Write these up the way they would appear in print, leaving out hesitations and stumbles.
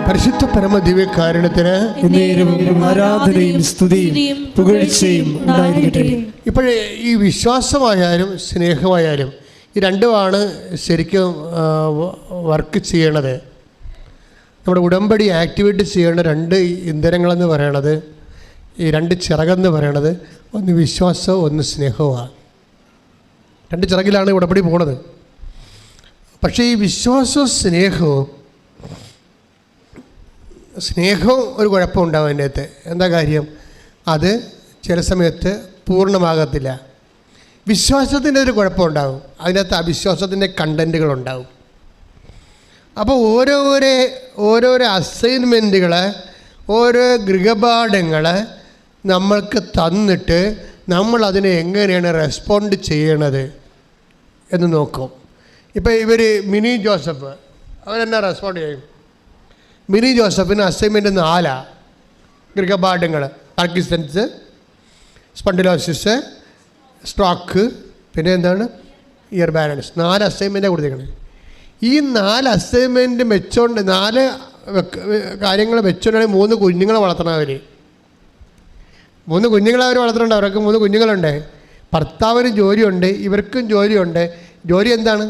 പരിശുദ്ധ പരമ ദിവ്യകാരുണ്യത്തിന് ആരാധനയും സ്തുതിയും പുകഴ്ചയും ഉണ്ടായിരിക്കട്ടെ. ഇപ്പോഴേ ഈ വിശ്വാസമായാലും സ്നേഹമായാലും ഈ രണ്ടുമാണ് ശരിക്കും വർക്ക് ചെയ്യണത്. നമ്മുടെ ഉടമ്പടി ആക്ടിവേറ്റ് ചെയ്യേണ്ട രണ്ട് ഇന്ധനങ്ങളെന്ന് പറയണത്, ഈ രണ്ട് ചിറകെന്ന് പറയണത്, ഒന്ന് വിശ്വാസവും ഒന്ന് സ്നേഹവുമാണ്. രണ്ട് ചിറകിലാണ് ഉടമ്പടി പോണത്. പക്ഷേ ഈ വിശ്വാസവും സ്നേഹവും ഒരു കുഴപ്പമുണ്ടാവും അതിൻ്റെ അകത്ത്. എന്താ കാര്യം? അത് ചില സമയത്ത് പൂർണ്ണമാകത്തില്ല. വിശ്വാസത്തിൻ്റെ ഒരു കുഴപ്പമുണ്ടാകും, അതിനകത്ത് അവിശ്വാസത്തിൻ്റെ കണ്ടൻറ്റുകളുണ്ടാവും. അപ്പോൾ ഓരോരോ അസൈൻമെൻറ്റുകൾ, ഓരോ ഗൃഹപാഠങ്ങൾ നമ്മൾക്ക് തന്നിട്ട് നമ്മൾ അതിനെ എങ്ങനെയാണ് റെസ്പോണ്ട് ചെയ്യണത് എന്ന് നോക്കും. ഇപ്പോൾ ഇവർ മിനി ജോസഫ് അവരെന്നാ റെസ്പോണ്ട് ചെയ്യും? മിനി ജോസഫിന് അസൈൻമെൻറ്റ് 4 ഗൃഹപാഠങ്ങൾ: പാർക്കിൻസൺസ്, സ്പൊണ്ടിലോസിസ്, സ്ട്രോക്ക്, പിന്നെ എന്താണ് ഇയർ ബാലൻസ്. 4 അസൈൻമെൻറ്റാണ് കൊടുത്തേക്കുന്നത്. ഈ 4 അസൈൻമെൻറ്റ് വെച്ചോണ്ട് 4 കാര്യങ്ങൾ വെച്ചോണ്ടാണ് 3 കുഞ്ഞുങ്ങളെ വളർത്തണം. 3 കുഞ്ഞുങ്ങളെ അവർ വളർത്തുന്നുണ്ട്. അവർക്ക് 3 കുഞ്ഞുങ്ങളുണ്ട്. ഭർത്താവിന് ജോലിയുണ്ട്, ഇവർക്കും ജോലിയുണ്ട്. ജോലി എന്താണ്?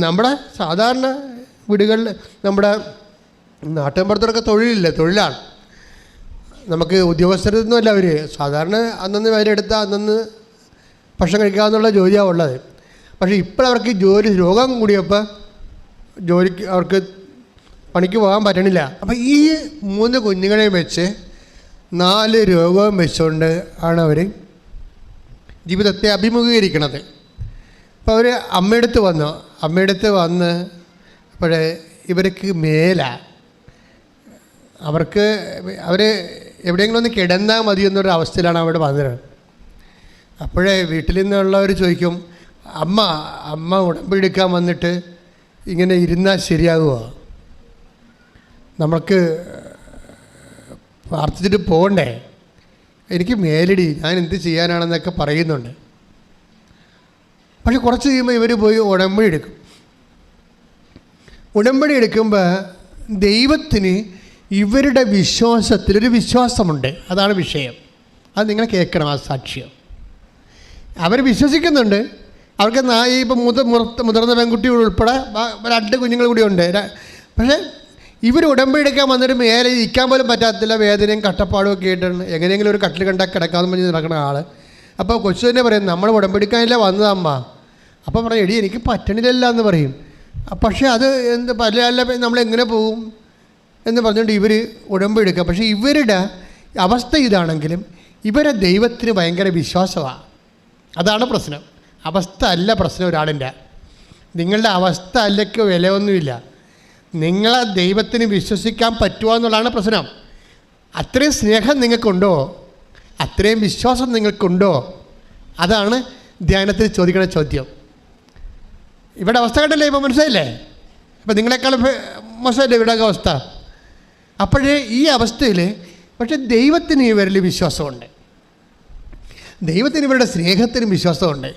നമ്മുടെ സാധാരണ വീടുകളിൽ, നമ്മുടെ നാട്ടിൻപുറത്തൊക്കെ തൊഴിലാണ്. നമുക്ക് ഉദ്യോഗസ്ഥരൊന്നുമല്ല അവർ. സാധാരണ അന്നന്ന് അവരെടുത്താൽ അന്നന്ന് ഭക്ഷണം കഴിക്കാമെന്നുള്ള ജോലിയാണ് ഉള്ളത്. പക്ഷേ ഇപ്പോഴവർക്ക് ജോലി രോഗം കൂടിയപ്പോൾ അവർക്ക് പണിക്ക് പോകാൻ പറ്റണില്ല. അപ്പോൾ ഈ 3 കുഞ്ഞുങ്ങളെയും വെച്ച് 4 രോഗവും വെച്ചുകൊണ്ട് ആണ് അവർ ജീവിതത്തെ അഭിമുഖീകരിക്കണത്. അപ്പോൾ അവർ അമ്മയടുത്ത് വന്ന് അപ്പോഴേ ഇവർക്ക് അവർക്ക് എവിടെയെങ്കിലും ഒന്ന് കിടന്നാൽ മതി എന്നൊരു അവസ്ഥയിലാണ് അവിടെ വന്നത്. അപ്പോഴേ വീട്ടിൽ നിന്നുള്ളവർ ചോദിക്കും, അമ്മ ഉടമ്പടി എടുക്കാൻ വന്നിട്ട് ഇങ്ങനെ ഇരുന്നാൽ ശരിയാകുമോ? നമുക്ക് പ്രാർത്ഥിച്ചിട്ട് പോകണ്ടേ? എനിക്ക് മേലടി, ഞാൻ എന്ത് ചെയ്യാനാണെന്നൊക്കെ പറയുന്നുണ്ട്. പക്ഷെ കുറച്ച് കഴിയുമ്പോൾ ഇവർ പോയി ഉടമ്പടി എടുക്കുമ്പോൾ ദൈവത്തിന് ഇവരുടെ വിശ്വാസത്തിലൊരു വിശ്വാസമുണ്ട്. അതാണ് വിഷയം. അത് നിങ്ങൾ കേൾക്കണം. ആ സാക്ഷ്യം അവർ വിശ്വസിക്കുന്നുണ്ട്. അവർക്ക് ഇപ്പം മുതിർന്ന പെൺകുട്ടി ഉൾപ്പെടെ 2 കുഞ്ഞുങ്ങൾ കൂടി ഉണ്ട്. പക്ഷേ ഇവർ ഉടമ്പടി എടുക്കാൻ വന്നിട്ട് മേലെ ഇരിക്കാൻ പോലും പറ്റാത്തില്ല. വേദനയും കഷ്ടപ്പാടും ഒക്കെ ആയിട്ടാണ് എങ്ങനെയെങ്കിലും ഒരു കട്ടിൽ കണ്ടാൽ കിടക്കാമെന്ന് പറഞ്ഞ് നടക്കുന്ന ആൾ. അപ്പോൾ കൊച്ചു തന്നെ പറയും, നമ്മൾ ഉടമ്പടിക്കാനില്ല വന്നതമ്മ. അപ്പോൾ പറയും, എടി എനിക്ക് പറ്റണില്ല എന്ന് പറയും. പക്ഷേ അത് പല നമ്മളെങ്ങനെ പോകും എന്ന് പറഞ്ഞുകൊണ്ട് ഇവർ ഉടമ്പടി എടുക്കുക. പക്ഷേ ഇവരുടെ അവസ്ഥ ഇതാണെങ്കിലും ഇവരെ ദൈവത്തിന് ഭയങ്കര വിശ്വാസമാണ്. അതാണ് പ്രശ്നം. അവസ്ഥ അല്ല പ്രശ്നം ഒരാളിൻ്റെ. നിങ്ങളുടെ അവസ്ഥ അല്ലയ്ക്ക് വിലയൊന്നുമില്ല. നിങ്ങളെ ദൈവത്തിന് വിശ്വസിക്കാൻ പറ്റുമോ എന്നുള്ളതാണ് പ്രശ്നം. അത്രയും സ്നേഹം നിങ്ങൾക്കുണ്ടോ? അത്രയും വിശ്വാസം നിങ്ങൾക്കുണ്ടോ? അതാണ് ധ്യാനത്തിൽ ചോദിക്കുന്ന ചോദ്യം. ഇവിടെ അവസ്ഥ കണ്ടല്ലേ? ഇപ്പോൾ മനസ്സിലായില്ലേ? അപ്പം നിങ്ങളെക്കാളും മോശമല്ലേ ഇവിടെയൊക്കെ അവസ്ഥ? അപ്പോഴേ ഈ അവസ്ഥയിൽ പക്ഷേ ദൈവത്തിന് ഇവരിൽ വിശ്വാസമുണ്ട്. ദൈവത്തിന് ഇവരുടെ സ്നേഹത്തിനും വിശ്വാസമുണ്ട്.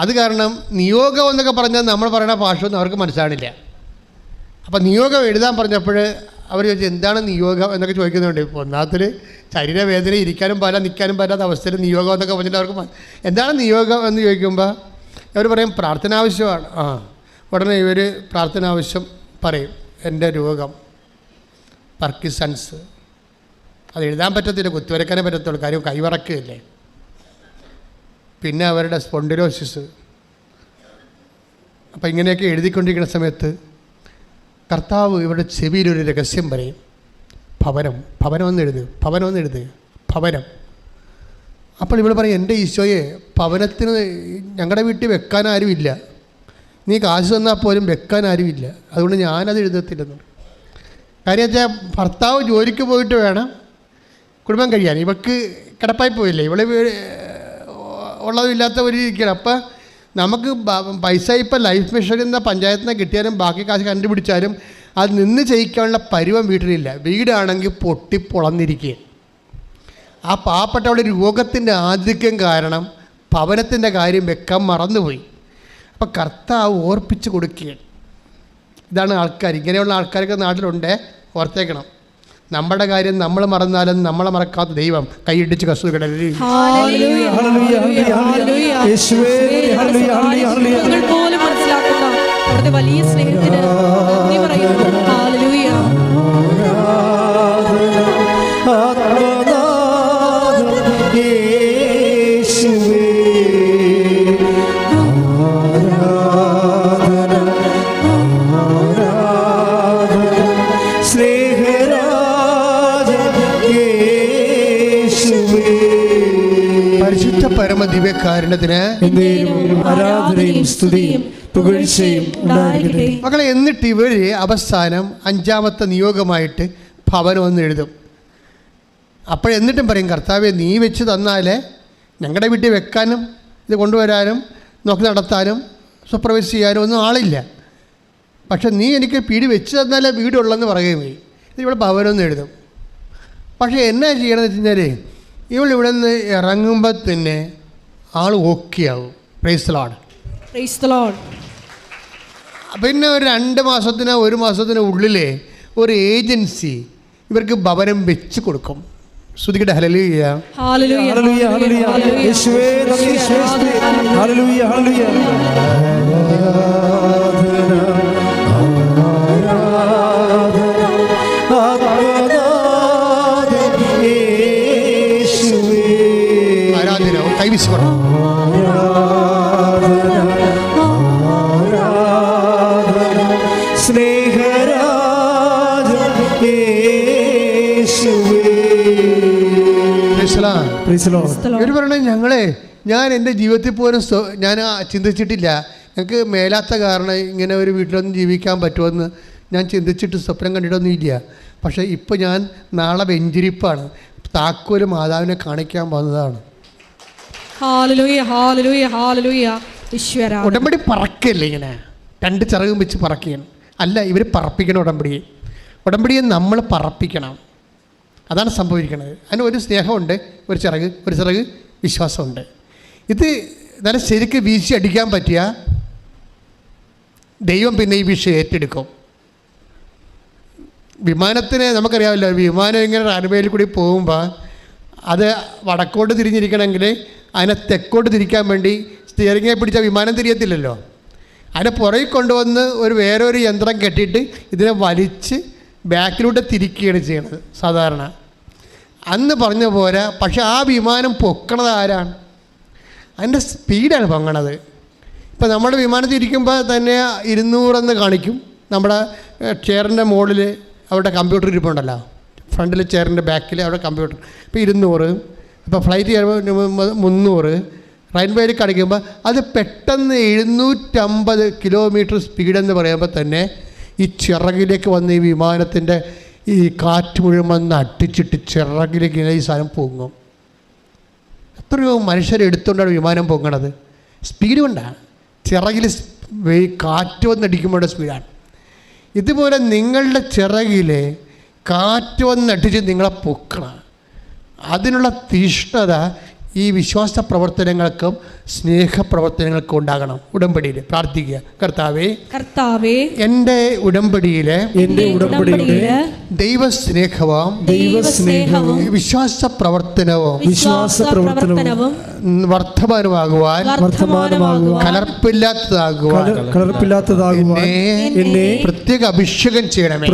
അത് കാരണം നിയോഗം എന്നൊക്കെ പറഞ്ഞാൽ നമ്മൾ പറയുന്ന ഭാഷയൊന്നും അവർക്ക് മനസ്സിലാണില്ല. അപ്പം നിയോഗം എഴുതാൻ പറഞ്ഞപ്പോൾ അവർ ചോദിച്ചു, എന്താണ് നിയോഗം എന്നൊക്കെ ചോദിക്കുന്നുണ്ട്. ഇപ്പോൾ ഒന്നാമത്തിൽ ശരീരവേദന, ഇരിക്കാനും പാടില്ല, നിൽക്കാനും പറ്റാത്ത അവസ്ഥയിൽ നിയോഗം എന്നൊക്കെ പറഞ്ഞിട്ട് അവർക്ക് എന്താണ് നിയോഗം എന്ന് ചോദിക്കുമ്പോൾ അവർ പറയും പ്രാർത്ഥന ആവശ്യമാണ്. ഉടനെ ഇവർ പ്രാർത്ഥന ആവശ്യം പറയും. എൻ്റെ രോഗം പാർക്കിൻസൺസ്. അത് എഴുതാൻ പറ്റത്തില്ല, കുത്തിവരക്കാനേ പറ്റത്തുള്ളൂ, കാര്യം കൈവറക്കുകയില്ലേ. പിന്നെ അവരുടെ സ്പോണ്ടിലോസിസ്. അപ്പം ഇങ്ങനെയൊക്കെ എഴുതിക്കൊണ്ടിരിക്കുന്ന സമയത്ത് കർത്താവ് ഇവരുടെ ചെവിയിലൊരു രഹസ്യം പറയും. ഭവനം എഴുതുക. അപ്പോൾ ഇവിടെ പറയും, എൻ്റെ ഈശോയെ, ഭവനത്തിന് ഞങ്ങളുടെ വീട്ടിൽ വെക്കാൻ ആരുമില്ല. നീ കാശ് തന്നാൽ പോലും വെക്കാൻ ആരുമില്ല. അതുകൊണ്ട് ഞാനത് എഴുതത്തില്ലെന്നു. കാര്യം വെച്ചാൽ ഭർത്താവ് ജോലിക്ക് പോയിട്ട് വേണം കുടുംബം കഴിയാൻ. ഇവൾക്ക് കിടപ്പായി പോയില്ലേ, ഇവള് ഉള്ളതുമില്ലാത്ത ഇരിക്കണം. അപ്പം നമുക്ക് പൈസ ഇപ്പം ലൈഫ് മിഷൻ എന്ന പഞ്ചായത്തിൽ നിന്ന് കിട്ടിയാലും ബാക്കി കാശ് കണ്ടുപിടിച്ചാലും അത് നിന്ന് ചെയ്യിക്കാനുള്ള പരുവം വീട്ടിലില്ല. വീടാണെങ്കിൽ പൊട്ടിപ്പൊളന്നിരിക്കുക. ആ പാവപ്പെട്ടവളുടെ രോഗത്തിൻ്റെ ആധിക്യം കാരണം ഭവനത്തിൻ്റെ കാര്യം വെക്കാൻ മറന്നുപോയി. അപ്പം കർത്താവ് ഓർപ്പിച്ച് കൊടുക്കുകയാണ്. ഇതാണ് ആൾക്കാർ. ഇങ്ങനെയുള്ള ആൾക്കാരൊക്കെ നാട്ടിലുണ്ട്. ഓർത്തേക്കണം. നമ്മുടെ കാര്യം നമ്മൾ മറന്നാലും നമ്മളെ മറക്കാത്ത ദൈവം കൈയിടിച്ച് കസു കിടലി. വലിയ സ്നേഹത്തിന് നന്ദി പറയുന്നു. ഹല്ലേലൂയ. പരിശുദ്ധ പരമദിവ്യകാരുണ്യത്തിന് ആരാധനയും സ്തുതിയും പുകഴ്ചയും ഉണ്ടായിരിക്കട്ടെ. മക്കളെ, എന്നിട്ട് ഇവർ അവസാനം 5ാമത്തെ നിയോഗമായിട്ട് ഭവനം ഒന്ന് എഴുതും. എന്നിട്ടും പറയും, കർത്താവെ നീ വെച്ച് തന്നാലേ ഞങ്ങളുടെ വീട്ടിൽ വെക്കാനും ഇത് കൊണ്ടുവരാനും നോക്കി നടത്താനും സൂപ്പർവൈസ് ചെയ്യാനും ഒന്നും ആളില്ല. പക്ഷെ നീ എനിക്ക് വീട് വെച്ച് തന്നാലേ വീടുള്ളെന്ന് പറയുകയും ചെയ്യും. ഇത് ഇവിടെ ഭവനം ഒന്ന് എഴുതും. പക്ഷേ എന്നാ ചെയ്യണമെന്ന് വെച്ച് കഴിഞ്ഞാൽ ഇവിടെ നിന്ന് ഇറങ്ങുമ്പോൾ തന്നെ ആൾ ഓക്കെ ആവും. Price the Lord. Price the Lord. പിന്നെ ഒരു 2 മാസത്തിനോ 1 മാസത്തിനോ ഉള്ളിൽ ഒരു ഏജൻസി ഇവർക്ക് ഭവനം വെച്ച് കൊടുക്കും. ശ്രുതിക്കട്ടെ ഹല്ലേലൂയ. ഹല്ലേലൂയ. ഹല്ലേലൂയ. ഹല്ലേലൂയ. യേശുവേ നന്ദി. യേശുവേ ഹല്ലേലൂയ. ഹല്ലേലൂയ. ആരാധന കൈവിശ് പറഞ്ഞു. ഇവർ പറയണേ, ഞാൻ എൻ്റെ ജീവിതത്തിൽ പോലും ഞാൻ ചിന്തിച്ചിട്ടില്ല. ഞങ്ങൾക്ക് മേലാത്ത കാരണം ഇങ്ങനെ ഒരു വീട്ടിലൊന്നും ജീവിക്കാൻ പറ്റുമെന്ന് ഞാൻ ചിന്തിച്ചിട്ട് സ്വപ്നം കണ്ടിട്ടൊന്നുമില്ല. പക്ഷേ ഇപ്പോൾ ഞാൻ നാളെ വെഞ്ചിരിപ്പാണ്. താക്കോല് മാതാവിനെ കാണിക്കാൻ വന്നതാണ്. ഹല്ലേലൂയ. ഹല്ലേലൂയ. ഹല്ലേലൂയ. ഈശ്വര. ഉടമ്പടി പറക്കല്ലേ, ഇങ്ങനെ 2 ചിറകും വെച്ച് പറക്കുകയാണ്. അല്ല, ഇവർ പറപ്പിക്കണം ഉടമ്പടിയെ നമ്മൾ പറപ്പിക്കണം. അതാണ് സംഭവിക്കുന്നത്. അതിന് ഒരു സ്നേഹമുണ്ട്, ഒരു ചിറക് വിശ്വാസമുണ്ട്. ഇത് നല്ല ശരിക്ക് വീശി അടിക്കാൻ പറ്റിയ ദൈവം പിന്നെ ഈ വിഷയം ഏറ്റെടുക്കും. വിമാനത്തിന് നമുക്കറിയാമല്ലോ, വിമാനം ഇങ്ങനെ റൺവേയിൽ കൂടി പോകുമ്പോൾ അത് വടക്കോട്ട് തിരിഞ്ഞിരിക്കണമെങ്കിൽ അതിനെ തെക്കോട്ട് തിരിക്കാൻ വേണ്ടി സ്റ്റിയറിങ്ങെ പിടിച്ച വിമാനം തിരിയത്തില്ലല്ലോ. അതിനെ പുറകിൽ കൊണ്ടുവന്ന് വേറെ ഒരു യന്ത്രം കെട്ടിയിട്ട് ഇതിനെ വലിച്ച് ബാക്കിലൂടെ തിരിക്കുകയാണ് ചെയ്യണത് സാധാരണ. അന്ന് പറഞ്ഞ പോരാ. പക്ഷെ ആ വിമാനം പൊക്കണത് ആരാണ്? അതിൻ്റെ സ്പീഡാണ് പൊങ്ങണത്. ഇപ്പം നമ്മുടെ വിമാനത്തിൽ ഇരിക്കുമ്പോൾ തന്നെ 200 കാണിക്കും. നമ്മുടെ ചെയറിൻ്റെ മുകളിൽ അവിടെ കമ്പ്യൂട്ടർ ഇരിപ്പുണ്ടല്ലോ, ഫ്രണ്ടിൽ ചെയറിൻ്റെ ബാക്കിൽ അവിടെ കമ്പ്യൂട്ടർ. ഇപ്പോൾ 200, ഇപ്പോൾ ഫ്ലൈറ്റ് ചെയ്യുമ്പോൾ 300, റൺവേയിൽ കാണിക്കുമ്പോൾ അത് പെട്ടെന്ന് 750 കിലോമീറ്റർ സ്പീഡെന്ന് പറയുമ്പോൾ തന്നെ ഈ ചിറകിലേക്ക് വന്ന് ഈ വിമാനത്തിൻ്റെ ഈ കാറ്റ് മുഴുവൻ വന്ന് അട്ടിച്ചിട്ട് ചിറകിലേക്ക് ഈ സാധനം പൊങ്ങും. എത്രയോ മനുഷ്യരെ എടുത്തുകൊണ്ടാണ് വിമാനം പൊങ്ങണത്. സ്പീഡ് കൊണ്ടാണ്, ചിറകിൽ കാറ്റ് വന്നടിക്കുമ്പോഴുള്ള സ്പീഡാണ്. ഇതുപോലെ നിങ്ങളുടെ ചിറകിൽ കാറ്റ് വന്നടിച്ച് നിങ്ങളെ പൊക്കണം. അതിനുള്ള തീഷ്ണത ഈ വിശ്വാസ പ്രവർത്തനങ്ങൾക്കും സ്നേഹപ്രവർത്തനങ്ങൾക്കും ഉണ്ടാകണം. ഉടമ്പടിയിൽ പ്രാർത്ഥിക്കുക, കർത്താവേ എൻ്റെ ഉടമ്പടിയിലെ ദൈവസ്നേഹവും വിശ്വാസ പ്രവർത്തനവും വർദ്ധമാനമാകുവാൻ കലർപ്പില്ലാത്തതാകുവാൻ എന്നെ പ്രത്യേക അഭിഷേകം ചെയ്യണമേ.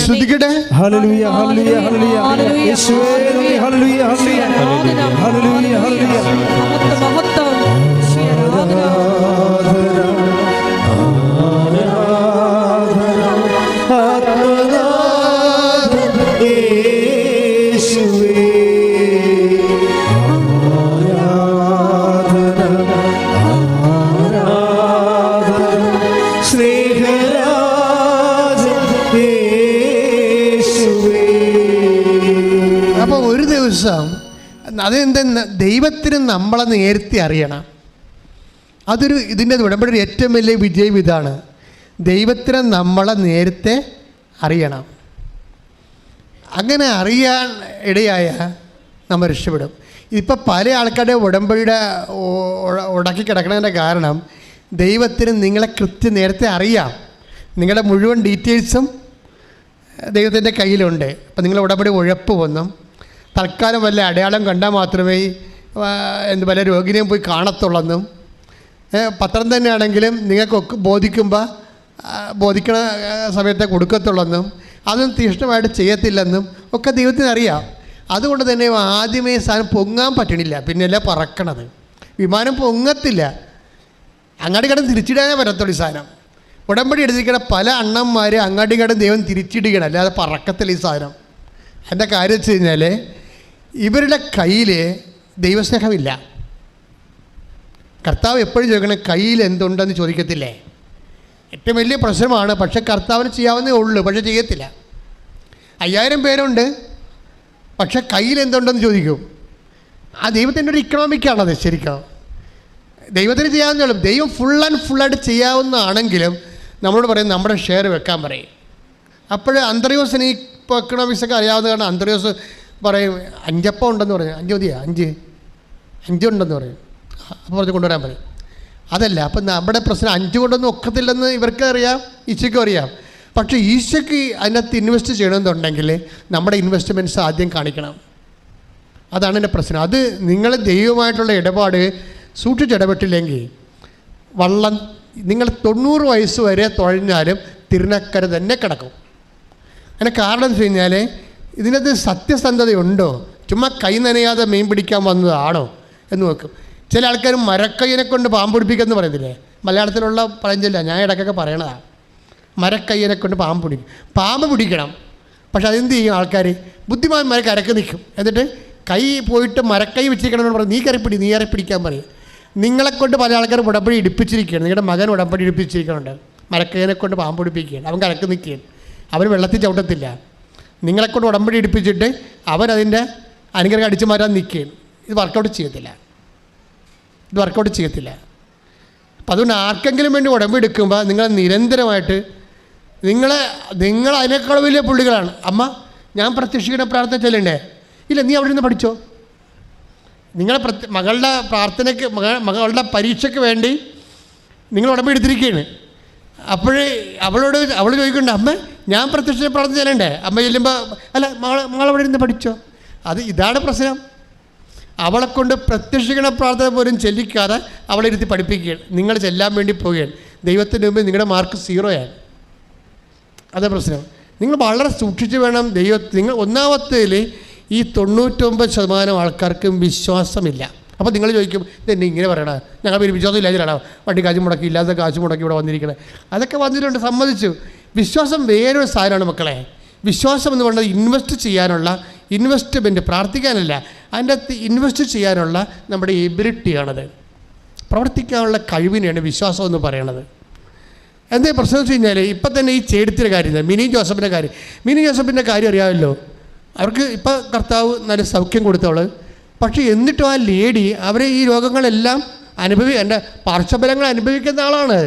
ശ്രുതികടെ ഹല്ലേലൂയ. ഹല്ലേലൂയ. ഹല്ലേലൂയ. യേശുവേ നന്ദി. ഹല്ലേലൂയ. ഹല്ലേലൂയ. ഹല്ലേലൂയ. ഹല്ലേലൂയ. മഹത്വം. അപ്പോൾ ഒരു ദിവസം അതെന്താ, ദൈവത്തിന് നമ്മളെ നേരത്തെ അറിയണം. ഇതിൻ്റെ ഉടമ്പടി ഏറ്റവും വലിയ വിജയം ഇതാണ്. ദൈവത്തിന് നമ്മളെ നേരത്തെ അറിയണം. അങ്ങനെ അറിയാൻ ഇടയായ നമ്മൾ രക്ഷപ്പെടും. ഇപ്പം പല ആൾക്കാരുടെ ഉടമ്പടിയുടെ ഉടക്കി കിടക്കുന്നതിൻ്റെ കാരണം ദൈവത്തിന് നിങ്ങളെ നേരത്തെ അറിയാം. നിങ്ങളുടെ മുഴുവൻ ഡീറ്റെയിൽസും ദൈവത്തിൻ്റെ കയ്യിലുണ്ട്. അപ്പം നിങ്ങൾ ഉടമ്പടി ഉഴപ്പ് വന്നും തൽക്കാലം വല്ല അടയാളം കണ്ടാൽ മാത്രമേ വല്ല രോഗിനെയും പോയി കാണത്തുള്ളെന്നും പത്രം തന്നെയാണെങ്കിലും നിങ്ങൾക്കൊക്കെ ബോധിക്കണ സമയത്തെ കൊടുക്കത്തുള്ളെന്നും അതൊന്നും തീക്ഷ്ണമായിട്ട് ചെയ്യത്തില്ലെന്നും ഒക്കെ ദൈവത്തിന് അറിയാം. അതുകൊണ്ട് തന്നെ ആദ്യമേ സാധനം പൊങ്ങാൻ പറ്റണില്ല, പിന്നെയല്ല പറക്കണത്. വിമാനം പൊങ്ങത്തില്ല, അങ്ങാടി കടന്ന് തിരിച്ചിടാനേ പറ്റത്തുള്ളൂ. ഈ സാധനം ഉടമ്പടി എടുത്തിരിക്കണ പല അണ്ണന്മാർ അങ്ങാടി കടന്ന് ദൈവം തിരിച്ചിടുകയാണ്, അല്ലാതെ പറക്കത്തില്ല ഈ സാധനം. എൻ്റെ കാര്യം വെച്ച് കഴിഞ്ഞാൽ ഇവരുടെ കയ്യിൽ ദൈവസ്നേഹമില്ല. കർത്താവ് എപ്പോഴും ചോദിക്കണം കയ്യിൽ എന്തുണ്ടെന്ന് ചോദിക്കത്തില്ലേ? ഏറ്റവും വലിയ പ്രശ്നമാണ്. പക്ഷേ കർത്താവിന് ചെയ്യാവുന്നേ ഉള്ളൂ, പക്ഷേ ചെയ്യത്തില്ല. 5000 പേരുണ്ട്, പക്ഷേ കയ്യിൽ എന്തുണ്ടെന്ന് ചോദിക്കും. ആ ദൈവത്തിൻ്റെ ഒരു ഇക്കണോമിക്കാണത്. ശരിക്കും ദൈവത്തിന് ചെയ്യാവുന്നേ ഉള്ളൂ. ദൈവം ഫുള്ളായിട്ട് ചെയ്യാവുന്നതാണെങ്കിലും നമ്മളോട് പറയും നമ്മുടെ ഷെയർ വെക്കാൻ പറയും. അപ്പോൾ അന്ത്രയോസിന് ഈ എക്കണോമിക്സൊക്കെ അറിയാവുന്ന കാരണം അന്ത്രയോസ് പറയും 5 അപ്പം ഉണ്ടെന്ന് പറയും. 5 മതിയാ, 5 ഉണ്ടെന്ന് പറയും. അപ്പോൾ പറഞ്ഞ് കൊണ്ടുവരാൻ പറയും. അതല്ല, അപ്പം നമ്മുടെ പ്രശ്നം 5 കൊണ്ടൊന്നും ഒക്കത്തില്ലെന്ന് ഇവർക്ക് അറിയാം, ഈശോയ്ക്കും അറിയാം. പക്ഷേ ഈശോയ്ക്ക് അതിനകത്ത് ഇൻവെസ്റ്റ് ചെയ്യണമെന്നുണ്ടെങ്കിൽ നമ്മുടെ ഇൻവെസ്റ്റ്മെൻറ്റ്സ് ആദ്യം കാണിക്കണം. അതാണ് എൻ്റെ പ്രശ്നം. അത് നിങ്ങൾ ദൈവമായിട്ടുള്ള ഇടപാട് സൂക്ഷിച്ചിടപെട്ടില്ലെങ്കിൽ വള്ളം നിങ്ങൾ 90 വയസ്സ് വരെ തുഴഞ്ഞാലും തിരുനക്കര തന്നെ കിടക്കും. അതിൻ്റെ കാരണം എന്ന് വെച്ച് കഴിഞ്ഞാൽ ഇതിനകത്ത് സത്യസന്ധതയുണ്ടോ, ചുമ്മാ കൈ നനയാതെ മീൻ പിടിക്കാൻ വന്നതാണോ എന്ന് നോക്കും. ചില ആൾക്കാർ മരക്കയ്യനെ കൊണ്ട് പാമ്പ് പിടിപ്പിക്കുമെന്ന് പറയത്തില്ലേ? മലയാളത്തിലുള്ള പഴഞ്ചൊല്ല, ഞാൻ ഇടയ്ക്കൊക്കെ പറയണതാണ്. മരക്കയ്യനെ കൊണ്ട് പാമ്പ് പിടിക്കണം. പക്ഷെ അതെന്ത് ചെയ്യും ആൾക്കാർ? ബുദ്ധിമാന്മാരെ കരക്ക് നിൽക്കും. എന്നിട്ട് കൈ പോയിട്ട് മരക്കൈ വെച്ചിരിക്കണമെന്ന് പറയും, നീ കയറി പിടിക്കാൻ പറയും. നിങ്ങളെക്കൊണ്ട് പല ആൾക്കാർ ഉടമ്പടി ഇടിപ്പിച്ചിരിക്കുകയാണ്. നിങ്ങളുടെ മകൻ ഉടമ്പടി ഇടിപ്പിച്ചിരിക്കുന്നുണ്ട്, മരക്കയ്യനെ കൊണ്ട് പാമ്പ് പിടിപ്പിക്കുകയാണ്. അവൻ കരക്ക് നിൽക്കുകയാണ്, അവർ വെള്ളത്തിൽ ചവിട്ടത്തില്ല. നിങ്ങളെക്കൊണ്ട് ഉടമ്പടി ഇടിപ്പിച്ചിട്ട് അവരതിൻ്റെ അനുഗ്രഹം അടിച്ചു മാറ്റാൻ നിൽക്കുകയാണ്. ഇത് വർക്കൗട്ട് ചെയ്യത്തില്ല. അപ്പം അതുകൊണ്ട് ആർക്കെങ്കിലും വേണ്ടി ഉടമ്പടി എടുക്കുമ്പോൾ നിങ്ങൾ നിരന്തരമായിട്ട് നിങ്ങൾ അതിനേക്കാൾ വലിയ പുള്ളികളാണ്. അമ്മ ഞാൻ പ്രത്യക്ഷിക്കുന്ന പ്രാർത്ഥന ചെല്ലണ്ടേ? ഇല്ല, നീ അവിടെ നിന്ന് പഠിച്ചോ. നിങ്ങളെ മകളുടെ പ്രാർത്ഥനയ്ക്ക് മകളുടെ പരീക്ഷയ്ക്ക് വേണ്ടി നിങ്ങൾ ഉടമ്പടി എടുത്തിരിക്കുകയാണ്. അപ്പോഴേ അവൾ ചോദിക്കണ്ട, അമ്മ ഞാൻ പ്രത്യക്ഷ പ്രാർത്ഥന ചെല്ലണ്ടേ? അമ്മ ചെല്ലുമ്പോൾ അല്ല മകളവിടെ ഇരുന്ന് പഠിച്ചോ. ഇതാണ് പ്രശ്നം. അവളെ കൊണ്ട് പ്രത്യക്ഷിക്കണ പ്രാർത്ഥന പോലും ചെല്ലിക്കാതെ അവളെ ഇരുത്തി പഠിപ്പിക്കുകയാണ്. നിങ്ങൾ ചെല്ലാൻ വേണ്ടി പോവുകയാണ്. ദൈവത്തിൻ്റെ മുമ്പിൽ നിങ്ങളുടെ മാർക്ക് 0 അതേ പ്രശ്നം. നിങ്ങൾ വളരെ സൂക്ഷിച്ച് വേണം നിങ്ങൾ ഒന്നാമത്തേൽ ഈ 99% ആൾക്കാർക്കും വിശ്വാസമില്ല. അപ്പോൾ നിങ്ങൾ ചോദിക്കും, ഇതെന്നെ ഇങ്ങനെ പറയണ, ഞങ്ങൾ പേര് വിശ്വാസം ഇല്ലാതിരാണോ വണ്ടി കാശ് മുടക്കി, ഇല്ലാത്ത കാശ് മുടക്കി ഇവിടെ വന്നിരിക്കണേ? അതൊക്കെ വന്നിട്ടുണ്ട്, സമ്മതിച്ചു. വിശ്വാസം വേറൊരു സാധനമാണ് മക്കളെ. വിശ്വാസം എന്ന് പറയുന്നത് ഇൻവെസ്റ്റ് ചെയ്യാനുള്ള ഇൻവെസ്റ്റ്മെൻറ്റ്, പ്രാർത്ഥിക്കാനല്ല, അതിൻ്റെ അകത്ത് ഇൻവെസ്റ്റ് ചെയ്യാനുള്ള നമ്മുടെ എബിലിറ്റിയാണത്. പ്രവർത്തിക്കാനുള്ള കഴിവിനെയാണ് വിശ്വാസം എന്ന് പറയണത്. എന്താ പ്രശ്നം വെച്ച് കഴിഞ്ഞാൽ ഇപ്പം തന്നെ ഈ ചേടത്തിൻ്റെ കാര്യം, മിനി ജോസഫിൻ്റെ കാര്യം അറിയാമല്ലോ. അവർക്ക് ഇപ്പം കർത്താവ് നല്ല സൗഖ്യം കൊടുത്തവൾ. പക്ഷേ എന്നിട്ടും ആ ലേഡി അവരെ ഈ രോഗങ്ങളെല്ലാം എൻ്റെ പാർശ്വഫലങ്ങൾ അനുഭവിക്കുന്ന ആളാണ്.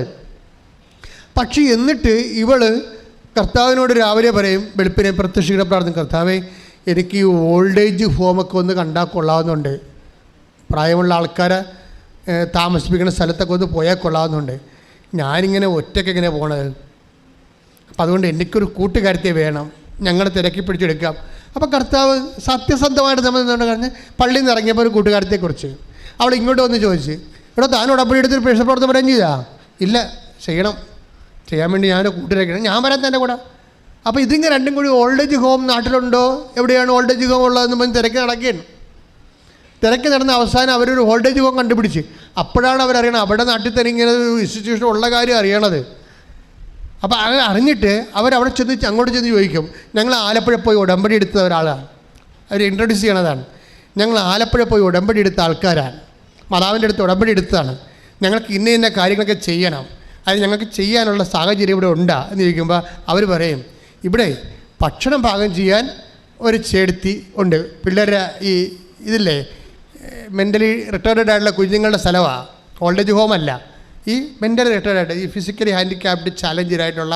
പക്ഷേ എന്നിട്ട് ഇവൾ കർത്താവിനോട് രാവിലെ പറയും, വെളുപ്പിനെ പ്രത്യക്ഷിക്കുന്ന പ്രാർത്ഥന, കർത്താവേ എനിക്ക് ഈ ഓൾഡ് ഏജ് ഹോമൊക്കെ ഒന്ന് കണ്ടാൽ കൊള്ളാവുന്നുണ്ട്, പ്രായമുള്ള ആൾക്കാരെ താമസിപ്പിക്കുന്ന സ്ഥലത്തൊക്കെ ഒന്ന് പോയാൽ കൊള്ളാവുന്നുണ്ട്, ഞാനിങ്ങനെ ഒറ്റയ്ക്ക് എങ്ങനെ പോകണത്? അപ്പം അതുകൊണ്ട് എനിക്കൊരു കൂട്ടുകാരത്തെ വേണം, ഞങ്ങളെ തിരക്കി പിടിച്ചെടുക്കാം. അപ്പോൾ കർത്താവ് സത്യസന്ധമായിട്ട് നമ്മൾ എന്തുകൊണ്ട് പറഞ്ഞ് പള്ളിയിൽ നിന്ന് ഇറങ്ങിയപ്പോൾ ഒരു കൂട്ടുകാരത്തെക്കുറിച്ച് അവൾ ഇങ്ങോട്ട് വന്ന് ചോദിച്ച്, ഇവിടെ താൻ ഉടമ്പടി എടുത്തൊരു പ്രേക്ഷ പ്രവർത്തനം പറയാൻ ചെയ്താ? ഇല്ല, ചെയ്യാൻ വേണ്ടി ഞാനൊരു കൂട്ടുകാരൊക്കെ ഞാൻ വരാൻ തന്നെ കൂടെ. അപ്പോൾ ഇതിങ്ങനെ രണ്ടും കൂടി ഓൾഡ് ഏജ് ഹോം നാട്ടിലുണ്ടോ, എവിടെയാണ് ഓൾഡ് ഏജ് ഹോം ഉള്ളതെന്ന് പറഞ്ഞ് തിരക്ക് നടന്ന അവസാനം അവരൊരു ഓൾഡ് ഏജ് ഹോം കണ്ടുപിടിച്ച്. അപ്പോഴാണ് അവരറിയണത് അവിടെ നാട്ടിൽ തന്നെ ഇങ്ങനെ ഒരു ഇൻസ്റ്റിറ്റ്യൂഷൻ ഉള്ള കാര്യം അറിയണത്. അപ്പോൾ അത് അറിഞ്ഞിട്ട് അവരവിടെ അങ്ങോട്ട് ചെന്ന് ചോദിക്കും, ഞങ്ങൾ ആലപ്പുഴ പോയി ഉടമ്പടി എടുത്ത ഒരാളാണ്, അവർ ഇൻട്രൊഡ്യൂസ് ചെയ്യണതാണ്. ഞങ്ങൾ ആലപ്പുഴ പോയി ഉടമ്പടി എടുത്ത ആൾക്കാരാണ്, മാതാവിൻ്റെ അടുത്ത് ഉടമ്പടി എടുത്തതാണ്, ഞങ്ങൾക്ക് ഇന്ന കാര്യങ്ങളൊക്കെ ചെയ്യണം, അത് ഞങ്ങൾക്ക് ചെയ്യാനുള്ള സാഹചര്യം ഇവിടെ ഉണ്ടാ എന്ന് ചോദിക്കുമ്പോൾ അവർ പറയും, ഇവിടെ ഭക്ഷണം പാകം ചെയ്യാൻ ഒരു ചേടത്തി ഉണ്ട്, പിള്ളേരുടെ ഇതില്ലേ മെൻ്റലി റിട്ടയർഡ് ആയിട്ടുള്ള കുഞ്ഞുങ്ങളുടെ സ്ഥലമാണ്, ഓൾഡ് ഏജ് ഹോമല്ല, ഈ മെൻ്റലി റിട്ടയർഡ് ഈ ഫിസിക്കലി ഹാൻഡിക്യാപ്ഡ് ചാലഞ്ചറായിട്ടുള്ള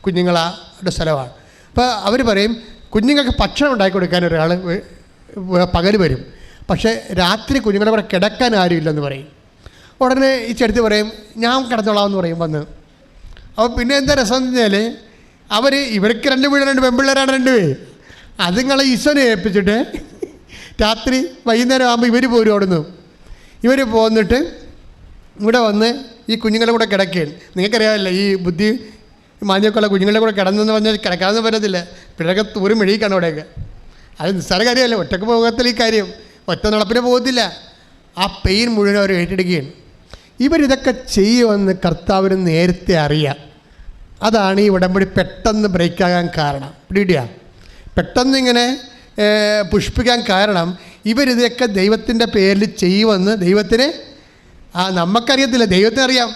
കുഞ്ഞുങ്ങളുടെ സ്ഥലമാണ്. അപ്പോൾ അവർ പറയും കുഞ്ഞുങ്ങൾക്ക് ഭക്ഷണം ഉണ്ടാക്കി കൊടുക്കാൻ ഒരാൾ പകൽ വരും, പക്ഷേ രാത്രി കുഞ്ഞുങ്ങളുടെ കൂടെ കിടക്കാൻ ആരുമില്ലെന്ന് പറയും. ഉടനെ ഈ ചെടുത്ത് പറയും ഞാൻ കിടന്നോളാമെന്ന് പറയും വന്ന്. അപ്പോൾ പിന്നെ എന്താ രസം എന്ന് പറഞ്ഞാൽ ഇവർക്ക് 2 പെൺപിള്ളേരാണ് 2 പേര്. അതുങ്ങളെ ഈശോനെ ഏൽപ്പിച്ചിട്ട് രാത്രി വൈകുന്നേരം ആകുമ്പോൾ ഇവർ പോരും അവിടുന്ന്. ഇവർ പോന്നിട്ട് ഇവിടെ വന്ന് ഈ കുഞ്ഞുങ്ങളുടെ കൂടെ കിടക്കുകയാണ്. നിങ്ങൾക്കറിയാമല്ലോ ഈ ബുദ്ധി മാഞ്ഞൊക്കെയുള്ള കുഞ്ഞുങ്ങളുടെ കൂടെ കിടന്നെന്ന് പറഞ്ഞാൽ കിടക്കാമെന്ന് പറ്റത്തില്ല. പിള്ളേരൊക്കെ തൂരും മെഴുകിക്കാണ് അവിടെയൊക്കെ. അത് നിസ്സാര കാര്യമല്ല, ഒറ്റക്ക് പോകത്തില്ല ഈ കാര്യം, ഒറ്റ നടപ്പിന് പോകത്തില്ല. ആ പെയിൻ മുഴുവൻ അവർ ഏറ്റെടുക്കുകയാണ്. ഇവരിതൊക്കെ ചെയ്യുമെന്ന് കർത്താവിന് നേരത്തെ അറിയാം. അതാണ് ഈ ഉടമ്പടി പെട്ടെന്ന് ബ്രേക്കാകാൻ കാരണം. പിടിയിടുക, പെട്ടെന്ന് ഇങ്ങനെ പുഷ്പിക്കാൻ കാരണം ഇവരിതൊക്കെ ദൈവത്തിൻ്റെ പേരിൽ ചെയ്യുമെന്ന് ദൈവത്തിന് നമുക്കറിയത്തില്ല, ദൈവത്തിനറിയാം.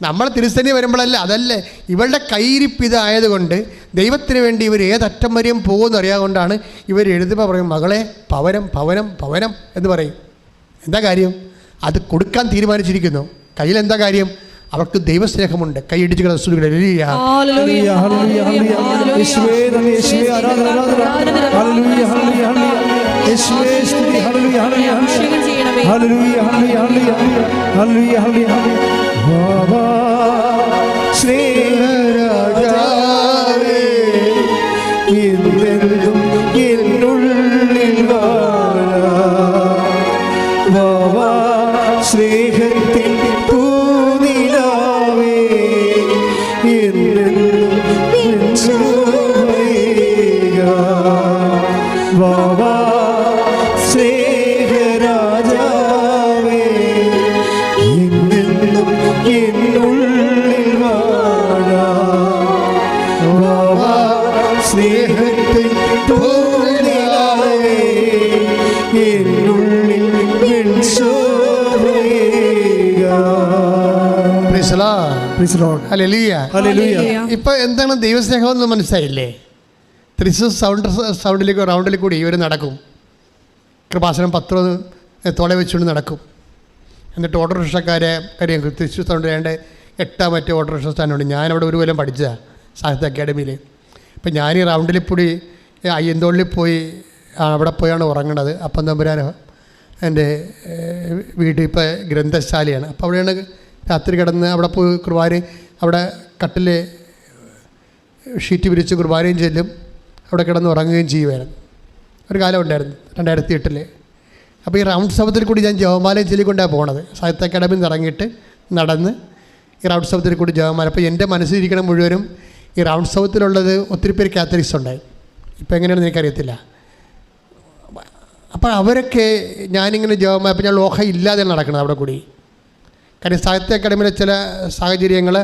നമ്മൾ തിരുസന്നി വരുമ്പോഴല്ല, അതല്ലേ ഇവരുടെ കയ്യിരിപ്പ് ഇതായതുകൊണ്ട് ദൈവത്തിന് വേണ്ടി ഇവർ ഏതറ്റം വരെയും പോകുമെന്ന് അറിയാതുകൊണ്ടാണ് ഇവർ എഴുതുമ്പോൾ പറയും മകളെ പവനം പവനം പവനം എന്ന് പറയും. എന്താ കാര്യം? അത് കൊടുക്കാൻ തീരുമാനിച്ചിരിക്കുന്നു. കയ്യിലെന്താ കാര്യം? അവർക്ക് ദൈവസ്നേഹമുണ്ട്. കൈയടിച്ച് സ്നേഹത്തിൻ പൂനിലാവേ വാവാ സ്നേഹരാജാവേ എന്നെന്നും എന്നുള്ളിൽ വാഴാ വാവാ സ്നേഹത്തിൻ പൂനിലാവേ എന്നുള്ളിൽ ഇപ്പൊ എന്താണ് ദൈവസ്നേഹം എന്ന് മനസ്സിലായില്ലേ? തൃശ്ശൂർ റൗണ്ടിൽ കൂടി ഇവർ നടക്കും. കൃപാസനം പത്രം തോളെ വെച്ചുകൊണ്ട് നടക്കും. എന്നിട്ട് ഓട്ടോറിക്ഷക്കാരെ കാര്യം തൃശ്ശൂർ സൗണ്ട് വേണ്ട 8 മറ്റേ ഓട്ടോറിക്ഷ സ്റ്റാൻഡുണ്ട്. ഞാനവിടെ ഒരു കൊല്ലം പഠിച്ചതാണ് സാഹിത്യ അക്കാഡമിയിൽ. ഇപ്പം ഞാൻ ഈ റൗണ്ടിൽ കൂടി അയ്യന്തോളിൽ പോയി അവിടെ പോയാണ് ഉറങ്ങണത്. അപ്പം തമ്പുരാൻ എൻ്റെ വീട് ഇപ്പോൾ ഗ്രന്ഥശാലയാണ്. അപ്പോൾ അവിടെയാണ് രാത്രി കിടന്ന് അവിടെ പോയി കുർബാന, അവിടെ കട്ടിൽ ഷീറ്റ് വിരിച്ച് കുർബാനയും ചെല്ലും, അവിടെ കിടന്ന് ഉറങ്ങുകയും ചെയ്യുമായിരുന്നു. ഒരു കാലം ഉണ്ടായിരുന്നു 2008. അപ്പോൾ ഈ റൗണ്ട് സഭത്തിൽ കൂടി ഞാൻ ജപമാലയും ചൊല്ലിക്കൊണ്ടാണ് പോണത്. സാഹിത്യ അക്കാഡമിയിൽ നിന്ന് ഇറങ്ങിയിട്ട് നടന്ന് ഈ റൗണ്ട് സഭത്തിൽ കൂടി ജപമാല. അപ്പോൾ എൻ്റെ മനസ്സിലിരിക്കണം മുഴുവനും ഈ റൗണ്ട് സഭത്തിലുള്ളത് ഒത്തിരി പേര് കാത്തലിക്സ് ഉണ്ടായി. ഇപ്പോൾ എങ്ങനെയാണെന്ന് എനിക്കറിയത്തില്ല. അപ്പോൾ അവരൊക്കെ ഞാനിങ്ങനെ ജപമാല, അപ്പോൾ ഞാൻ ലോഹ ഇല്ലാതെ നടക്കുന്നത് അവിടെ കൂടി. കാര്യം സാഹിത്യ അക്കാഡമിയിലെ ചില സാഹചര്യങ്ങൾ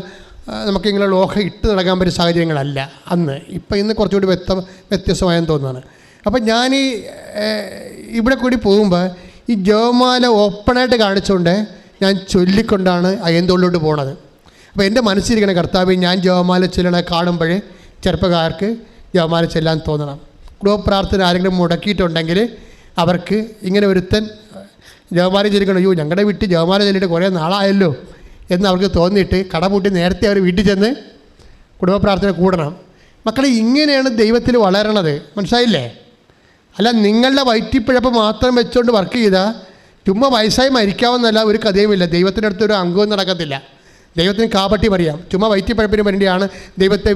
നമുക്കിങ്ങനെ ലോഹ ഇട്ട് നടക്കാൻ പറ്റിയ സാഹചര്യങ്ങളല്ല അന്ന്. ഇന്ന് കുറച്ചുകൂടി വ്യത്യസ്തമായെന്ന് തോന്നുന്നതാണ്. അപ്പം ഞാൻ ഇവിടെ കൂടി പോകുമ്പോൾ ഈ ജപമാല ഓപ്പണായിട്ട് കാണിച്ചുകൊണ്ട് ഞാൻ ചൊല്ലിക്കൊണ്ടാണ് അയ്യന്തോളിലോട്ട് പോണത്. അപ്പോൾ എൻ്റെ മനസ്സിലിരിക്കണ കർത്താവ്, ഞാൻ ജപമാല ചൊല്ലണ കാണുമ്പോഴേ ചെറുപ്പക്കാർക്ക് ജപമാല ചെല്ലാൻ തോന്നണം. ഗൃഹപ്രാർത്ഥന ആരെങ്കിലും മുടക്കിയിട്ടുണ്ടെങ്കിൽ അവർക്ക് ഇങ്ങനെ ഒരുത്തൻ ജപമാല ചൊല്ലിക്കണം, അയ്യോ ഞങ്ങളുടെ വീട്ടിൽ ജപമാല ചൊല്ലിയിട്ട് കുറേ നാളായല്ലോ എന്ന് അവർക്ക് തോന്നിയിട്ട് കടപൂട്ടി നേരത്തെ അവർ വീട്ടിൽ ചെന്ന് കുടുംബപ്രാർത്ഥന കൂടണം. മക്കളെ, ഇങ്ങനെയാണ് ദൈവത്തിൽ വളരണത്. മനസ്സിലായില്ലേ? അല്ല നിങ്ങളുടെ വയറ്റിപ്പിഴപ്പ് മാത്രം വെച്ചുകൊണ്ട് വർക്ക് ചെയ്താൽ ചുമ്മാ വയസ്സായി മരിക്കാമെന്നല്ല ഒരു കഥയുമില്ല. ദൈവത്തിൻ്റെ അടുത്തൊരു അംഗവും നടക്കത്തില്ല. ദൈവത്തിന് കാപട്ടി പറയാം. ചുമ്മാ വയറ്റിപ്പിഴപ്പിന് വേണ്ടിയാണ് ദൈവത്തെ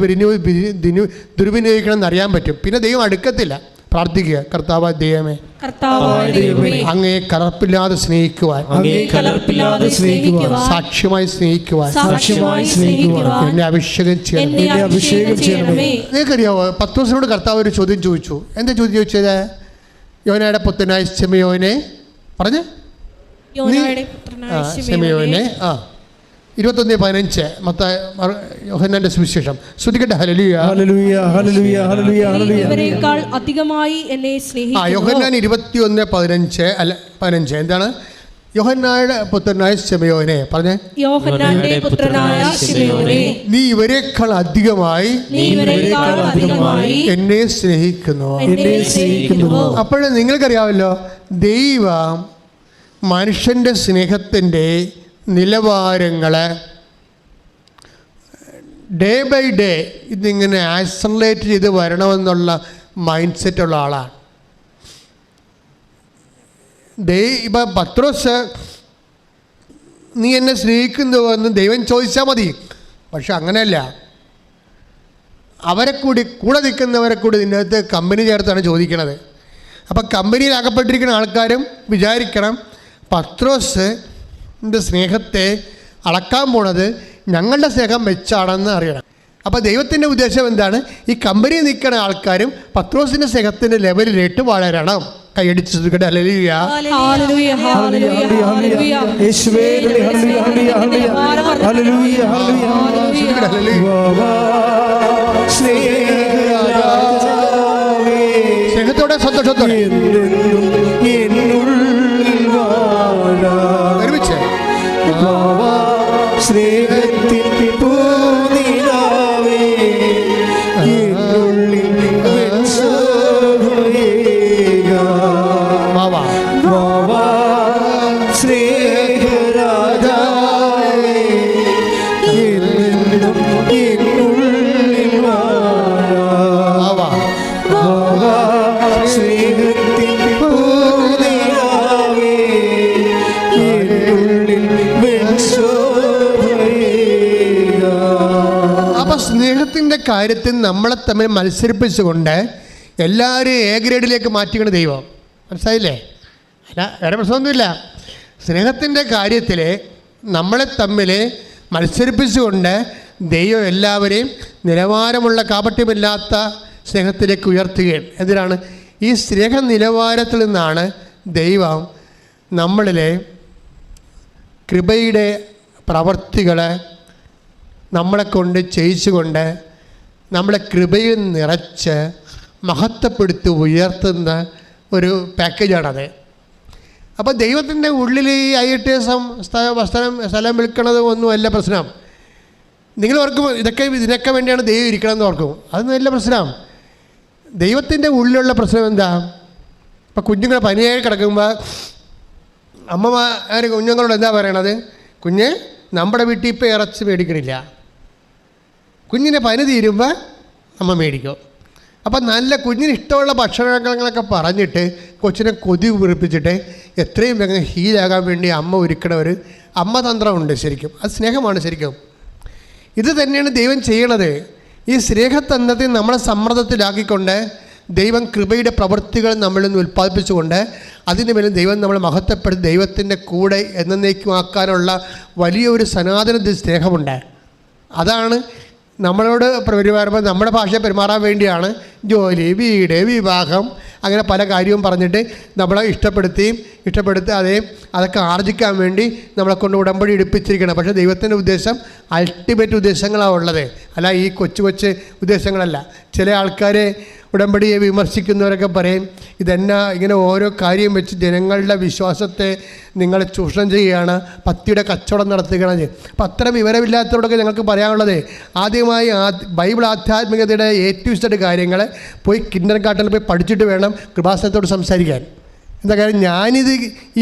ദുർവിനിയോഗിക്കണമെന്ന് അറിയാൻ പറ്റും. പിന്നെ ദൈവം അടുക്കത്തില്ല. പ്രാർത്ഥിക്കുക, കർത്താവായ ദൈവമേ, അങ്ങയെ കലർപ്പില്ലാതെ സ്നേഹിക്കുവാൻ, സാക്ഷ്യമായി സ്നേഹിക്കുവാൻ എന്നെ അഭിഷേകം ചെയ്യണം. നിങ്ങൾക്കറിയാവോ, പത്രോസിനോട് കർത്താവ് ഒരു ചോദ്യം ചോദിച്ചു. എന്താ ചോദ്യം ചോദിച്ചത്? യോനയുടെ പുത്രനായ ശിമയോനെ പറഞ്ഞ് ശിമയോനെ 21:15 യോഹന്നാന്റെ സുവിശേഷം. ശ്രുതിക്കട്ടെ. ഹല്ലേലൂയ ഹല്ലേലൂയ ഹല്ലേലൂയ ഹല്ലേലൂയ ഹല്ലേലൂയ. ഇവരെക്കാൾ അധികമായി എന്നെ സ്നേഹിക്കുന്നു. യോഹന്നാൻ 21:15 എന്താണ്? യോഹന്നായുടെ പുത്രനായ ശിമയോനെ പറഞ്ഞേ. യോഹന്നാന്റെ പുത്രനായ ശിമയോനെ, നീ ഇവരെക്കാൾ അധികമായി എന്നെ സ്നേഹിക്കുന്നു. അപ്പോഴേ നിങ്ങൾക്കറിയാമല്ലോ, ദൈവം മനുഷ്യൻ്റെ സ്നേഹത്തിൻ്റെ നിലവാരങ്ങൾ ഡേ ബൈ ഡേ ഇതിങ്ങനെ ആക്സലറേറ്റ് ചെയ്ത് വരണമെന്നുള്ള മൈൻഡ് സെറ്റുള്ള ആളാണ്. ഇപ്പം പത്രോസ്, നീ എന്നെ സ്നേഹിക്കുന്നുവെന്ന് ദൈവം ചോദിച്ചാൽ മതി. പക്ഷെ അങ്ങനെയല്ല. അവരെ കൂടി കൂടെ നിൽക്കുന്നവരെ കൂടി ഇതിനകത്ത് കമ്പനി ചേർത്താണ് ചോദിക്കണത്. അപ്പം കമ്പനിയിൽ അകപ്പെട്ടിരിക്കുന്ന ആൾക്കാരും വിചാരിക്കണം പത്രോസിൻ്റെ സ്നേഹത്തെ അളക്കാൻ പോണത് ഞങ്ങളുടെ സ്നേഹം വെച്ചാണെന്ന് അറിയണം. അപ്പോൾ ദൈവത്തിൻ്റെ ഉദ്ദേശം എന്താണ്? ഈ കമ്പനിയിൽ നിൽക്കുന്ന ആൾക്കാരും പത്രോസിൻ്റെ സ്നേഹത്തിൻ്റെ ലെവലിലേക്ക് വളരണം. കൈയടിച്ച് ശ്രദ്ധിക്കട്ടെ. ഹല്ലേലൂയ. ഹല്ലേലൂയ ഹല്ലേലൂയ ഹല്ലേലൂയ യേശുവേ ഹല്ലേലൂയ ഹല്ലേലൂയ ഹല്ലേലൂയ ഹല്ലേലൂയ ഹല്ലേലൂയ. സ്നേഹത്തോടെ സന്തോഷത്തോടെ ഒരുമിച്ച് സ്നേഹത്തിൽ പൂനിലാവേ എന്നുള്ളിൽ വാവാ വാവാ സ്നേഹരാജാവേ എന്നും എന്നുള്ളിൽ വാവാ വാവാ സ്നേഹത്തിൽ പൂനിലാവേ എന്നുള്ളിൽ അപ്പം സ്നേഹത്തിൻ്റെ കാര്യത്തിൽ നമ്മളെ തമ്മിൽ മത്സരിപ്പിച്ചുകൊണ്ട് എല്ലാവരും എ ഗ്രേഡിലേക്ക് മാറ്റിക്കണ ദൈവം. മനസ്സിലായില്ലേ? അല്ല, വേറെ പ്രശ്നമൊന്നുമില്ല. സ്നേഹത്തിൻ്റെ കാര്യത്തിൽ നമ്മളെ തമ്മിൽ മത്സരിപ്പിച്ചുകൊണ്ട് ദൈവം എല്ലാവരെയും നിലവാരമുള്ള കാപട്യമില്ലാത്ത സ്നേഹത്തിലേക്ക് ഉയർത്തുകയും എന്തിനാണ്? ഈ സ്നേഹ നിലവാരത്തിൽ നിന്നാണ് ദൈവം നമ്മളിലെ കൃപയുടെ പ്രവർത്തികൾ നമ്മളെ കൊണ്ട് ചെയ്യിച്ചുകൊണ്ട് നമ്മളെ കൃപയിൽ നിറച്ച് മഹത്വപ്പെടുത്തി ഉയർത്തുന്ന ഒരു പാക്കേജാണത്. അപ്പോൾ ദൈവത്തിൻ്റെ ഉള്ളിൽ ഈ IITS സ്ഥലം വിൽക്കണത് ഒന്നുമല്ല പ്രശ്നം. നിങ്ങൾ ഓർക്കും ഇതിനൊക്കെ വേണ്ടിയാണ് ദൈവം ഇരിക്കണമെന്ന് ഓർക്കും. അതൊന്നുമല്ല പ്രശ്നം. ദൈവത്തിൻ്റെ ഉള്ളിലുള്ള പ്രശ്നം എന്താ? ഇപ്പം കുഞ്ഞുങ്ങളെ പനിയായി കിടക്കുമ്പോൾ അമ്മമാർ കുഞ്ഞുങ്ങളോട് എന്താ പറയണത്? കുഞ്ഞ്, നമ്മുടെ വീട്ടിൽ ഇപ്പോൾ ഇറച്ചി മേടിക്കണില്ല, കുഞ്ഞിനെ പനി തീരുമ്പോൾ അമ്മ മേടിക്കും. അപ്പം നല്ല കുഞ്ഞിന് ഇഷ്ടമുള്ള ഭക്ഷണങ്ങളൊക്കെ പറഞ്ഞിട്ട് കൊച്ചിനെ കൊതി വീർപ്പിച്ചിട്ട് എത്രയും വേഗം ഹീലാകാൻ വേണ്ടി അമ്മ ഒരുക്കണ ഒരു അമ്മ തന്ത്രമുണ്ട്. ശരിക്കും അത് സ്നേഹമാണ്. ശരിക്കും ഇത് തന്നെയാണ് ദൈവം ചെയ്യണത്. ഈ സ്നേഹതന്ത്രത്തെ നമ്മളെ സമ്മർദ്ദത്തിലാക്കിക്കൊണ്ട് ദൈവം കൃപയുടെ പ്രവൃത്തികൾ നമ്മളിൽ നിന്ന് ഉൽപ്പാദിപ്പിച്ചുകൊണ്ട് അതിന് മേലും ദൈവം നമ്മളെ മഹത്വപ്പെടുത്തി ദൈവത്തിൻ്റെ കൂടെ എന്നേക്കുമാക്കാനുള്ള വലിയൊരു സനാതന സ്നേഹമുണ്ട്. അതാണ് നമ്മളോട് പെരുമാറുമ്പോൾ നമ്മുടെ ഭാഷ പെരുമാറാൻ വേണ്ടിയാണ് ജോലി, വീട്, വിവാഹം, അങ്ങനെ പല കാര്യവും പറഞ്ഞിട്ട് നമ്മളെ ഇഷ്ടപ്പെടുത്തി അതൊക്കെ ആർജിക്കാൻ വേണ്ടി നമ്മളെ കൊണ്ട് ഉടമ്പടി എടുപ്പിച്ചിരിക്കണം. പക്ഷേ ദൈവത്തിൻ്റെ ഉദ്ദേശം അൾട്ടിമേറ്റ് ഉദ്ദേശങ്ങളാണ് ഉള്ളത്, അല്ല ഈ കൊച്ചു ഉദ്ദേശങ്ങളല്ല. ചില ആൾക്കാരെ ഉടമ്പടിയെ വിമർശിക്കുന്നവരൊക്കെ പറയും ഇതെന്നാ ഇങ്ങനെ ഓരോ കാര്യം വെച്ച് ജനങ്ങളുടെ വിശ്വാസത്തെ നിങ്ങൾ ചൂഷണം ചെയ്യുകയാണ്, പത്തിയുടെ കച്ചവടം നടത്തുകയാണ്. അപ്പം അത്തരം വിവരമില്ലാത്തവരോടൊക്കെ ഞങ്ങൾക്ക് പറയാനുള്ളത്, ആദ്യമായി ബൈബിൾ ആധ്യാത്മികതയുടെ ഏറ്റവും കാര്യങ്ങൾ പോയി കിൻഡർ ഗാർട്ടനിൽ പോയി പഠിച്ചിട്ട് വേണം കൃപാസനത്തോട് സംസാരിക്കാൻ. എന്താ കാര്യം? ഞാനിത്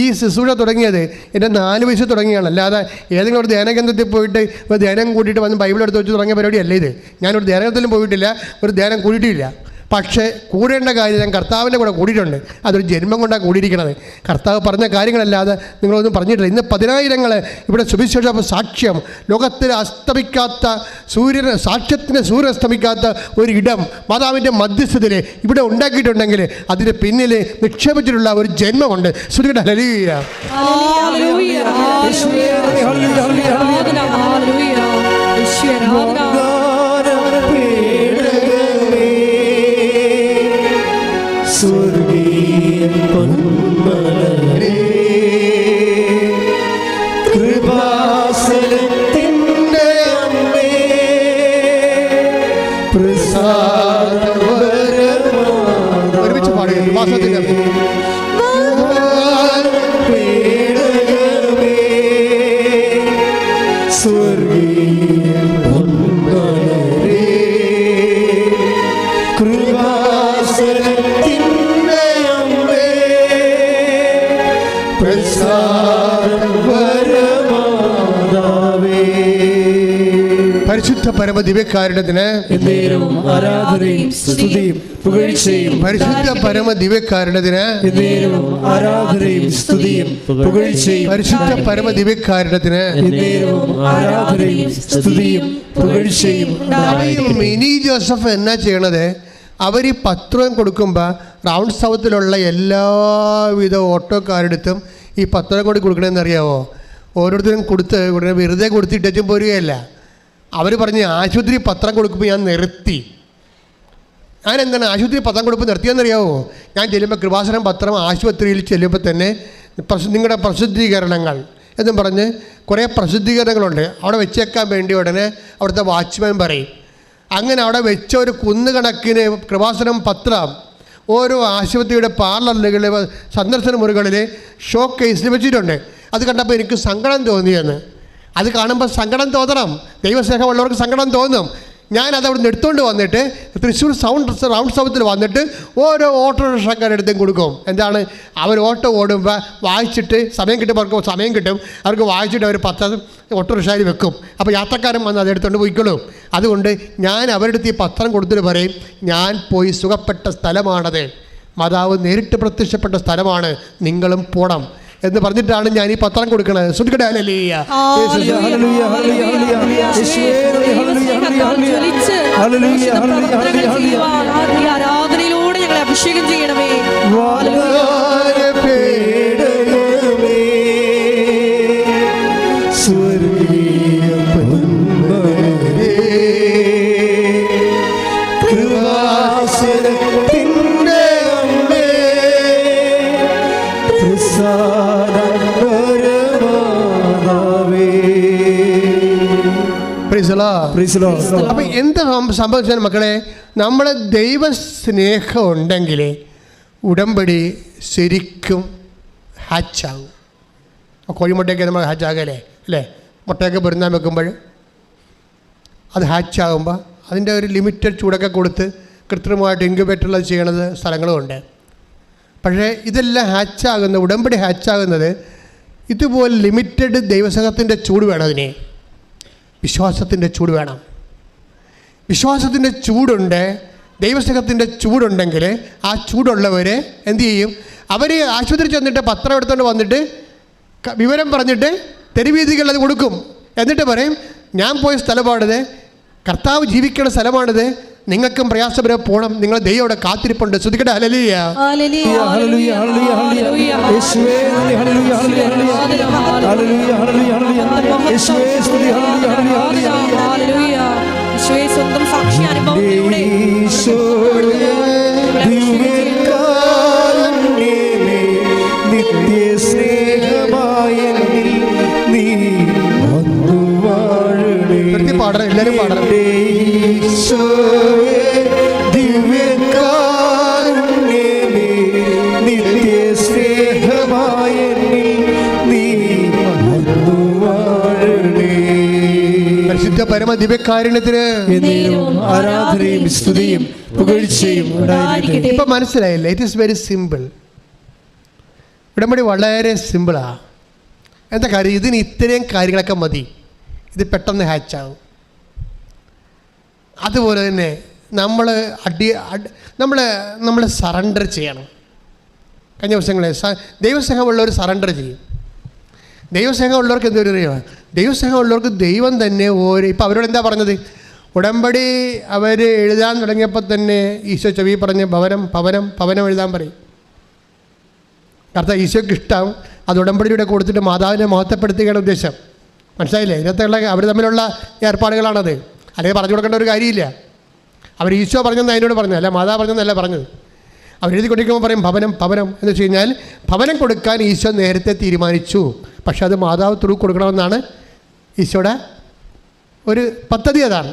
ഈ ശുശ്രൂഷ തുടങ്ങിയത് എൻ്റെ 4 വയസ്സ് തുടങ്ങിയാണ്. അല്ലാതെ ഏതെങ്കിലും ഒരു ധ്യാനകേന്ദ്രത്തിൽ പോയിട്ട് ഒരു ധ്യാനം കൂട്ടിയിട്ട് വന്ന് ബൈബിൾ എടുത്ത് വെച്ച് തുടങ്ങിയ പരിപാടിയല്ല ഇത്. ഞാനൊരു ധ്യാനത്തിലും പോയിട്ടില്ല, ഒരു ധ്യാനം കൂടിയിട്ടില്ല. പക്ഷേ കൂടേണ്ട കാര്യം ഞാൻ കർത്താവിൻ്റെ കൂടെ കൂടിയിട്ടുണ്ട്. അതൊരു ജന്മം കൊണ്ടാണ് കൂടിയിരിക്കുന്നത്. കർത്താവ് പറഞ്ഞ കാര്യങ്ങളല്ലാതെ നിങ്ങളൊന്നും പറഞ്ഞിട്ടില്ല. ഇന്ന് 10,000 ഇവിടെ സുവിശേഷ സാക്ഷ്യം, ലോകത്തിൽ അസ്തമിക്കാത്ത സാക്ഷ്യത്തിന് സൂര്യൻ അസ്തമിക്കാത്ത ഒരിടം മാതാവിൻ്റെ മധ്യസ്ഥതയിൽ ഇവിടെ ഉണ്ടാക്കിയിട്ടുണ്ടെങ്കിൽ അതിന് പിന്നിൽ നിക്ഷേപിച്ചിട്ടുള്ള ഒരു ജന്മമുണ്ട്. ശ്രുതിയുടെ ഹല്ലേലൂയ. ഹല്ലേലൂയ ഹല്ലേലൂയ ഹല്ലേലൂയ. സ്വർഗീയ പൊന്മലരേ കൃപാസനത്തിൻ്റെ അമ്മേ പ്രസാദവരമാതാവേ ഒരുമിച്ച് പാടുക. കൃപാസനത്തിൻ്റെ അമ്മേ സ്വർഗീയ പൊന്മലരേ പരിശുദ്ധ പരമ ദിവ്യകാരുണ്യത്തിന് എന്നേരവും ആരാധനയും സ്തുതിയും പുകഴ്ചയും. പരിശുദ്ധ പരമ ദിവ്യകാരുണ്യത്തിന് എന്നേരവും ആരാധനയും സ്തുതിയും പുകഴ്ചയും. പരിശുദ്ധ പരമ ദിവ്യകാരുണ്യത്തിന് എന്നേരവും ആരാധനയും സ്തുതിയും പുകഴ്ചയും. മിനി ജോസഫ് എന്നാ ചെയ്യണത്? അവർ ഈ പത്രം കൊടുക്കുമ്പോൾ റൗണ്ട് സൗത്തിലുള്ള എല്ലാവിധ ഓട്ടോക്കാരെടുത്തും ഈ പത്രം കൂടി കൊടുക്കണമെന്ന് അറിയാമോ? ഓരോരുത്തരും കൊടുത്ത് ഉടനെ വെറുതെ കൊടുത്തിട്ടും പോരുകയല്ല. അവർ പറഞ്ഞ് ആശുപത്രി പത്രം കൊടുക്കുമ്പോൾ ഞാൻ നിർത്തി. ഞാൻ എന്താണ് ആശുപത്രി പത്രം കൊടുക്കുമ്പോൾ നിർത്തിയെന്നറിയാമോ? ഞാൻ ചെല്ലുമ്പോൾ കൃപാസനം പത്രം ആശുപത്രിയിൽ ചെല്ലുമ്പോൾ തന്നെ നിങ്ങളുടെ പ്രസിദ്ധീകരണങ്ങൾ എന്നും പറഞ്ഞ് കുറേ പ്രസിദ്ധീകരണങ്ങളുണ്ട്, അവിടെ വെച്ചേക്കാൻ വേണ്ടി ഉടനെ അവിടുത്തെ വാച്ച്മാൻ പറയും. അങ്ങനെ അവിടെ വെച്ച ഒരു കുന്നുകണക്കിന് കൃപാസനം പത്രം ഓരോ ആശുപത്രിയുടെ പാർലറുകളിൽ സന്ദർശന മുറികളിൽ ഷോ കേസിൽ വെച്ചിട്ടുണ്ട്. അത് കണ്ടപ്പോൾ എനിക്ക് സങ്കടം തോന്നിയെന്ന്. അത് കാണുമ്പോൾ സങ്കടം തോന്നണം, ദൈവസ്നേഹമുള്ളവർക്ക് സങ്കടം തോന്നും. ഞാനത് അവിടെ നിന്ന് എടുത്തുകൊണ്ട് വന്നിട്ട് തൃശ്ശൂർ റൗണ്ട് സൗത്തിൽ വന്നിട്ട് ഓരോ ഓട്ടോറിക്ഷക്കാരെടുത്തും കൊടുക്കും. എന്താണ്, അവർ ഓട്ടോ ഓടുമ്പോൾ വായിച്ചിട്ട് സമയം കിട്ടുമ്പോൾ അവർക്ക് സമയം കിട്ടും, അവർക്ക് വായിച്ചിട്ട് അവർ പത്രം ഓട്ടോറിക്ഷയിൽ വെക്കും. അപ്പോൾ യാത്രക്കാരൻ വന്ന് അത് എടുത്തുകൊണ്ട് പോയിക്കൊള്ളും. അതുകൊണ്ട് ഞാൻ അവരുടെ അടുത്ത് ഈ പത്രം കൊടുത്തിട്ട് പറയും, ഞാൻ പോയി സുഖപ്പെട്ട സ്ഥലമാണത്, മാതാവ് നേരിട്ട് പ്രത്യക്ഷപ്പെട്ട സ്ഥലമാണ്, നിങ്ങളും പോണം എന്ന് പറഞ്ഞിട്ടാണ് ഞാൻ ഈ പത്രം കൊടുക്കുന്നത്. സുഖിക്കട്ടെ. ഹല്ലേലൂയ. ആരാധനയിലൂടെ ഞങ്ങളെ അഭിഷേകം ചെയ്യണമേ. അപ്പം എന്താ സംഭവിച്ചാൽ മക്കളെ, നമ്മളെ ദൈവസ്നേഹം ഉണ്ടെങ്കിൽ ഉടമ്പടി ശരിക്കും ഹാച്ചാകും. കോഴിമുട്ടയൊക്കെ നമ്മൾ ഹാച്ചാകല്ലേ അല്ലേ? മുട്ടയൊക്കെ പൊരുന്നാൻ വെക്കുമ്പോൾ അത് ഹാച്ചാകുമ്പോൾ അതിൻ്റെ ഒരു ലിമിറ്റഡ് ചൂടൊക്കെ കൊടുത്ത് കൃത്രിമമായിട്ട് ഇൻക്യുബേറ്ററിൽ ചെയ്യണത് സ്ഥലങ്ങളുമുണ്ട്. പക്ഷേ ഇതെല്ലാം ഹാച്ചാകുന്ന, ഉടമ്പടി ഹാച്ചാകുന്നത് ഇതുപോലെ ലിമിറ്റഡ് ദൈവസ്നേഹത്തിൻ്റെ ചൂട് വേണം. അതിനെ വിശ്വാസത്തിൻ്റെ ചൂട് വേണം. വിശ്വാസത്തിൻ്റെ ചൂടുണ്ട്, ദൈവസ്നേഹത്തിൻ്റെ ചൂടുണ്ടെങ്കിൽ ആ ചൂടുള്ളവർ എന്തു ചെയ്യും? അവർ ആശുപത്രി ചെന്നിട്ട് പത്രം എടുത്തുകൊണ്ട് വന്നിട്ട് വിവരം പറഞ്ഞിട്ട് തെരുവീതികൾ അത് കൊടുക്കും. എന്നിട്ട് പറയും, ഞാൻ പോയ സ്ഥലമാണിത്, കർത്താവ് ജീവിക്കുന്ന സ്ഥലമാണിത്, നിങ്ങൾക്കും പ്രയാസപര പോകണം, നിങ്ങൾ ദൈവം കാത്തിരിപ്പുണ്ട്. ശ്രദ്ധിക്കട്ടെ. ഹല്ലേലൂയ. സ്വന്തം സാക്ഷി അനുഭവത്തിലൂടെ പാടണം, എല്ലാവരും പാടണം. പരിശുദ്ധ പരമ ദിവ്യകാരുണ്യത്തിന് ആരാധനയും സ്തുതിയും പുകഴ്ചയും. ഇപ്പൊ മനസ്സിലായില്ലേ? It is very simple. ഉടമ്പടി വളരെ സിമ്പിളാണ്. എന്താ കാര്യം? ഇതിന് ഇത്രയും കാര്യങ്ങളൊക്കെ മതി, ഇത് പെട്ടെന്ന് ഹാച്ചാവും. അതുപോലെ തന്നെ നമ്മൾ സറണ്ടർ ചെയ്യണം. കഴിഞ്ഞ ദിവസങ്ങളെ ദൈവസ്നേഹമുള്ളവർ സറണ്ടർ ചെയ്യും. ദൈവസ്നേഹമുള്ളവർക്ക് എന്തൊരു അറിയുമോ? ദൈവസ്നേഹമുള്ളവർക്ക് ദൈവം തന്നെ ഇപ്പം അവരോട് എന്താ പറഞ്ഞത്? ഉടമ്പടി അവർ എഴുതാൻ തുടങ്ങിയപ്പോൾ തന്നെ ഈശോ ചെവി പറഞ്ഞ് ഭവനം എഴുതാൻ പറയും. കർത്താവ് ഈശോയ്ക്ക് ഇഷ്ടം അത് ഉടമ്പടിയുടെ കൊടുത്തിട്ട് മാതാവിനെ മഹത്വപ്പെടുത്തുകയാണ് ഉദ്ദേശം. മനസ്സിലായില്ലേ? ഇതിനകത്തുള്ള അവർ തമ്മിലുള്ള ഏർപ്പാടുകളാണത്. അല്ലെങ്കിൽ പറഞ്ഞു കൊടുക്കേണ്ട ഒരു കാര്യമില്ല. അവർ ഈശോ പറഞ്ഞെന്ന് അതിനോട് പറഞ്ഞു, അല്ല മാതാവ് പറഞ്ഞെന്നല്ല പറഞ്ഞത്. അവരെഴുതി കൊടുക്കുമ്പോൾ പറയും ഭവനം എന്ന് വെച്ച് കഴിഞ്ഞാൽ ഭവനം കൊടുക്കാൻ ഈശോ നേരത്തെ തീരുമാനിച്ചു, പക്ഷെ അത് മാതാവ് ത്രൂ കൊടുക്കണമെന്നാണ് ഈശോയുടെ ഒരു പദ്ധതി. അതാണ്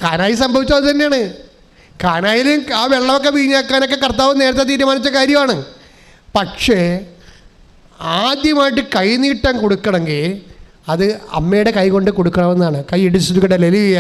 കാനായി സംഭവിച്ചത്. അത് തന്നെയാണ്. കാനായിലും ആ വെള്ളമൊക്കെ വീഞ്ഞാക്കാനൊക്കെ കർത്താവ് നേരത്തെ തീരുമാനിച്ച കാര്യമാണ്. പക്ഷേ ആദ്യമായിട്ട് കൈനീട്ടം കൊടുക്കണമെങ്കിൽ അത് അമ്മയുടെ കൈ കൊണ്ട് കൊടുക്കണമെന്നാണ്. കൈ ഇടിച്ചിട്ട് ഹല്ലേലൂയ.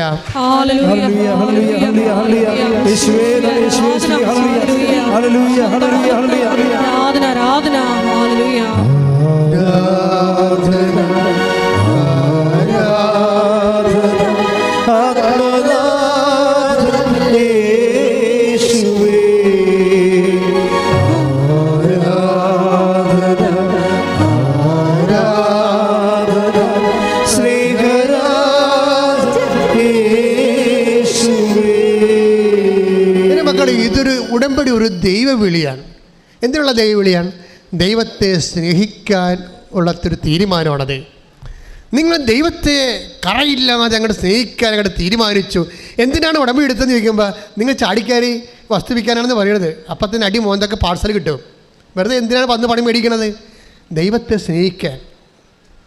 ഉടമ്പടി ഒരു ദൈവവിളിയാണ്. എന്തിനുള്ള ദൈവവിളിയാണ്? ദൈവത്തെ സ്നേഹിക്കാൻ ഉള്ളൊരു തീരുമാനമാണത്. നിങ്ങൾ ദൈവത്തെ കറയില്ലാതെ അങ്ങോട്ട് സ്നേഹിക്കാൻ അങ്ങോട്ട് തീരുമാനിച്ചു. എന്തിനാണ് ഉടമ്പടി എടുത്തതെന്ന് ചോദിക്കുമ്പോൾ നിങ്ങൾ ചാടിക്കാരി വസ്തുവിക്കാനാണെന്ന് പറയണത്. അപ്പം തന്നെ അടി മോന്തൊക്കെ പാഴ്സൽ കിട്ടും. വെറുതെ എന്തിനാണ് വന്ന് പണി മേടിക്കണത്? ദൈവത്തെ സ്നേഹിക്കാൻ,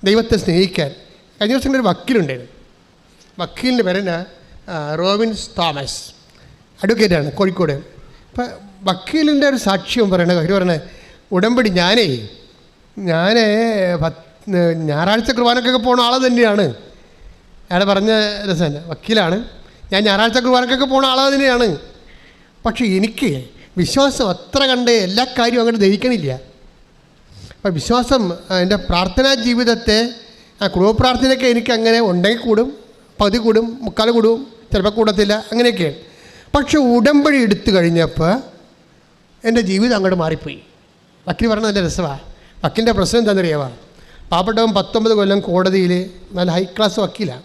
ദൈവത്തെ സ്നേഹിക്കാൻ. കഴിഞ്ഞ ദിവസം ഒരു വക്കീലുണ്ടായിരുന്നു. വക്കീലിൻ്റെ പേരെന്നാ റോബിൻസ് തോമസ്, അഡ്വക്കേറ്റാണ്, കോഴിക്കോട്. അപ്പം വക്കീലിൻ്റെ ഒരു സാക്ഷ്യം പറയണത് ഉടമ്പടി ഞാൻ ഞായറാഴ്ച കുർബാനക്കൊക്കെ പോകുന്ന ആൾ തന്നെയാണ്. അയാൾ പറഞ്ഞ രസം, വക്കീലാണ്, ഞാൻ ഞായറാഴ്ച കുർബാനക്കൊക്കെ പോകുന്ന ആൾ തന്നെയാണ്. പക്ഷേ എനിക്ക് വിശ്വാസം അത്ര കണ്ട് എല്ലാ കാര്യവും അങ്ങനെ ദഹിക്കണില്ല. അപ്പം വിശ്വാസം എൻ്റെ പ്രാർത്ഥനാ ജീവിതത്തെ, ആ കുടുംബ പ്രാർത്ഥനയൊക്കെ എനിക്ക് അങ്ങനെ ഉണ്ടെങ്കിൽ കൂടും, പകുതി കൂടും, മുക്കാൽ കൂടും, ചിലപ്പോൾ കൂടത്തില്ല, അങ്ങനെയൊക്കെയാണ്. പക്ഷെ ഉടമ്പടി എടുത്തു കഴിഞ്ഞപ്പോൾ എൻ്റെ ജീവിതം അങ്ങോട്ട് മാറിപ്പോയി. വക്കീൽ പറഞ്ഞത് നല്ല രസമാണ്. വക്കീലിൻ്റെ പ്രശ്നം എന്താണെന്നറിയാവാ? പാവപ്പെട്ടവൻ 19 കൊല്ലം കോടതിയിൽ നല്ല ഹൈ ക്ലാസ് വക്കീലാണ്.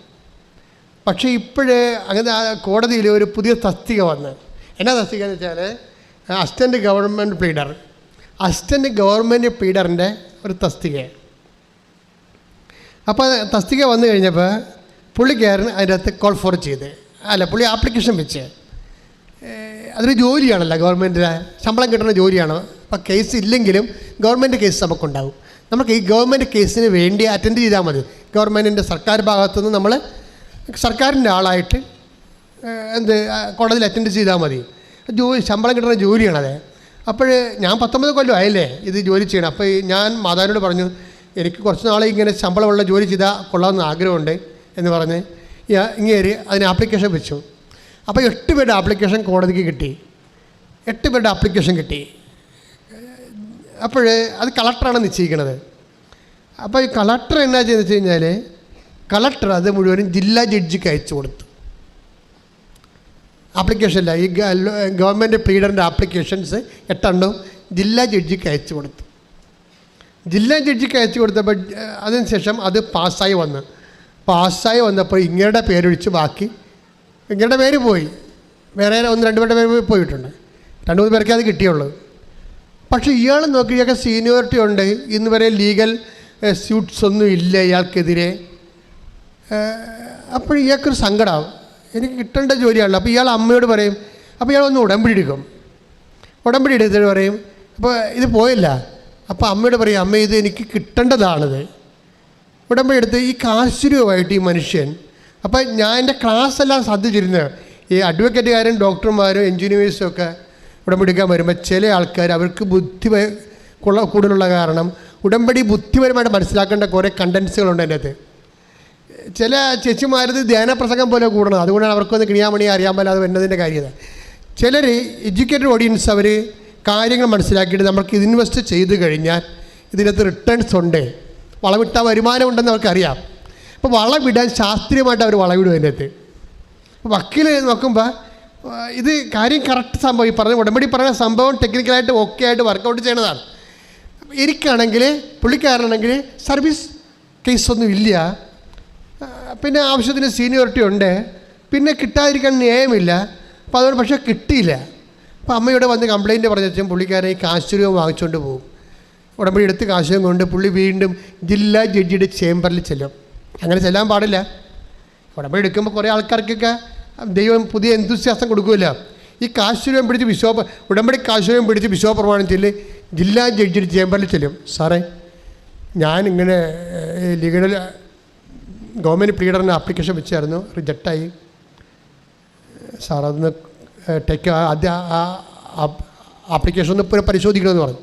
പക്ഷേ ഇപ്പോഴേ അങ്ങനെ കോടതിയിൽ ഒരു പുതിയ തസ്തിക വന്ന്, എന്നാ തസ്തിക എന്ന് വെച്ചാൽ assistant government pleader. Assistant government പ്ലീഡറിൻ്റെ ഒരു തസ്തികയാണ്. അപ്പോൾ തസ്തിക വന്നു കഴിഞ്ഞപ്പോൾ പുള്ളിക്കാരൻ അതിൻ്റെ അകത്ത് കോൾ ഫോർ ചെയ്ത്, പുള്ളി ആപ്ലിക്കേഷൻ വെച്ച്, അതൊരു ജോലിയാണല്ലോ, ഗവൺമെൻറ്റിന് ശമ്പളം കിട്ടുന്ന ജോലിയാണ്. അപ്പോൾ കേസ് ഇല്ലെങ്കിലും ഗവൺമെൻറ് കേസ് നമുക്കുണ്ടാവും. നമുക്ക് ഈ ഗവൺമെൻറ് കേസിന് വേണ്ടി അറ്റൻഡ് ചെയ്താൽ മതി. ഗവൺമെൻറ്റിൻ്റെ സർക്കാർ ഭാഗത്തുനിന്ന് നമ്മൾ സർക്കാരിൻ്റെ ആളായിട്ട് കോടതിയിൽ അറ്റൻഡ് ചെയ്താൽ മതി. ശമ്പളം കിട്ടുന്ന ജോലിയാണത്. അപ്പോൾ ഞാൻ 19 കൊല്ലം ആയല്ലേ ഇത് ജോലി ചെയ്യണം. അപ്പോൾ ഞാൻ മാതാവിനോട് പറഞ്ഞു, എനിക്ക് കുറച്ച് നാളെ ഇങ്ങനെ ശമ്പളമുള്ള ജോലി ചെയ്താൽ കൊള്ളാമെന്ന് ആഗ്രഹമുണ്ട് എന്ന് പറഞ്ഞ് ഇങ്ങേര് അതിന് ആപ്ലിക്കേഷൻ വെച്ചു. അപ്പോൾ 8 പേരുടെ ആപ്ലിക്കേഷൻ കോടതിക്ക് കിട്ടി. 8 പേരുടെ ആപ്ലിക്കേഷൻ കിട്ടി. അപ്പോൾ അത് കളക്ടറാണ് നിശ്ചയിക്കുന്നത്. അപ്പോൾ ഈ കളക്ടർ എന്നാ ചെയ്തെന്ന് വെച്ച് കഴിഞ്ഞാൽ, കളക്ടർ അത് മുഴുവനും ജില്ലാ ജഡ്ജിക്ക് അയച്ചു കൊടുത്തു. ആപ്ലിക്കേഷനില്ല, ഈ ഗവൺമെൻറ് പ്ലീഡറിൻ്റെ ആപ്ലിക്കേഷൻസ് 8 ജില്ലാ ജഡ്ജിക്ക് അയച്ചു കൊടുത്തു. ജില്ലാ ജഡ്ജിക്ക് അയച്ചു കൊടുത്തപ്പോൾ അതിനുശേഷം അത് പാസ്സായി വന്നപ്പോൾ ഇങ്ങയുടെ പേരൊഴിച്ച് ബാക്കി ഇങ്ങയുടെ പേര് പോയി. വേറെ 1-2 പേരുടെ പേര് പോയിട്ടുണ്ട്. 2-3 പേർക്കേ അത് കിട്ടിയുള്ളൂ. പക്ഷേ ഇയാൾ നോക്കി, ഇയാൾക്ക് സീനിയോറിറ്റി ഉണ്ട്, ഇന്ന് വരെ ലീഗൽ സ്യൂട്ട്സ് ഒന്നും ഇല്ല ഇയാൾക്കെതിരെ. അപ്പോൾ ഇയാൾക്കൊരു സങ്കടമാവും, എനിക്ക് കിട്ടേണ്ട ജോലിയാണല്ലോ. അപ്പോൾ ഇയാൾ അമ്മയോട് പറയും. അപ്പോൾ ഇയാൾ ഒന്ന് ഉടമ്പടി എടുക്കും. ഉടമ്പടി എടുത്തിട്ട് പറയും, അപ്പോൾ ഇത് പോയില്ല. അപ്പോൾ അമ്മയോട് പറയും, അമ്മ ഇത് എനിക്ക് കിട്ടേണ്ടതാണിത്. ഉടമ്പടി എടുത്ത് ഈ കാശുരൂപമായിട്ട് ഈ മനുഷ്യൻ, അപ്പോൾ ഞാൻ എൻ്റെ ക്ലാസ് എല്ലാം ശ്രദ്ധിച്ചിരുന്നത്, ഈ അഡ്വക്കേറ്റുകാരും ഡോക്ടർമാരും എൻജിനീയേഴ്സും ഒക്കെ ഉടമ്പടി എടുക്കാൻ വരുമ്പോൾ ചില ആൾക്കാർ അവർക്ക് ബുദ്ധി കൂടുതലുള്ള കാരണം ഉടമ്പടി ബുദ്ധിപരമായിട്ട് മനസ്സിലാക്കേണ്ട കുറേ കണ്ടൻസുകളുണ്ട് അതിൻ്റെ അകത്ത്. ചില ചേച്ചിമാരത് ധ്യാനപ്രസംഗം പോലെ കൂടണം, അതുകൊണ്ടാണ് അവർക്കൊന്ന് കിണിയാമണി അറിയാൻ പറ്റാതെ വരുന്നതിൻ്റെ കാര്യത. ചിലർ എഡ്യൂക്കേറ്റഡ് ഓഡിയൻസ്, അവർ കാര്യങ്ങൾ മനസ്സിലാക്കിയിട്ട് നമ്മൾക്ക് ഇത് ഇൻവെസ്റ്റ് ചെയ്ത് കഴിഞ്ഞാൽ ഇതിനകത്ത് റിട്ടേൺസ് ഉണ്ട്, വളമിട്ടാൽ വരുമാനം ഉണ്ടെന്ന് അവർക്കറിയാം. അപ്പോൾ വളമിടാൻ ശാസ്ത്രീയമായിട്ട് അവർ വളമിടും അതിൻ്റെ അകത്ത്. അപ്പോൾ വക്കീൽ നോക്കുമ്പോൾ ഇത് കാര്യം കറക്റ്റ് സംഭവം, ഈ പറഞ്ഞ ഉടമ്പടി പറയുന്ന സംഭവം ടെക്നിക്കലായിട്ട് ഓക്കെ ആയിട്ട് വർക്കൗട്ട് ചെയ്യണതാണ്. എനിക്കാണെങ്കിൽ പുള്ളിക്കാരനാണെങ്കിൽ സർവീസ് കേസൊന്നും ഇല്ല, പിന്നെ ആവശ്യത്തിന് സീനിയോറിറ്റി ഉണ്ട്, പിന്നെ കിട്ടാതിരിക്കാൻ ന്യായമില്ല. അപ്പോൾ അതുകൊണ്ട് പക്ഷേ കിട്ടിയില്ല. അപ്പോൾ അമ്മയോട് വന്ന് കംപ്ലയിൻറ്റ് പറഞ്ഞാൽ പുള്ളിക്കാരൻ ഈ കാശ് രൂപ വാങ്ങിച്ചുകൊണ്ട് പോകും. ഉടമ്പടി എടുത്ത് കാശും കൊണ്ട് പുള്ളി വീണ്ടും ജില്ലാ ജഡ്ജിയുടെ ചേംബറിൽ ചെല്ലും. അങ്ങനെ ചെല്ലാൻ പാടില്ല. ഉടമ്പടി എടുക്കുമ്പോൾ കുറേ ആൾക്കാർക്കൊക്കെ ദൈവം പുതിയ എന്തൂസിയാസം കൊടുക്കുമല്ലോ. ഈ കാശ് രൂപം പിടിച്ച് ഉടമ്പടി കാശ് രൂപം പിടിച്ച് വിശ്വപ്രമാണം ചെല്ല് ജില്ലാ ജഡ്ജിയുടെ ചേംബറിൽ ചെല്ലും. സാറേ, ഞാനിങ്ങനെ ലീഗൽ ഗവൺമെൻറ് പ്ലീഡറിന് ആപ്ലിക്കേഷൻ വെച്ചായിരുന്നു, റിജക്റ്റായി. സാർ അതൊന്ന് ആദ്യം ആപ്ലിക്കേഷൻ ഒന്ന് പരിശോധിക്കണമെന്ന് പറഞ്ഞു.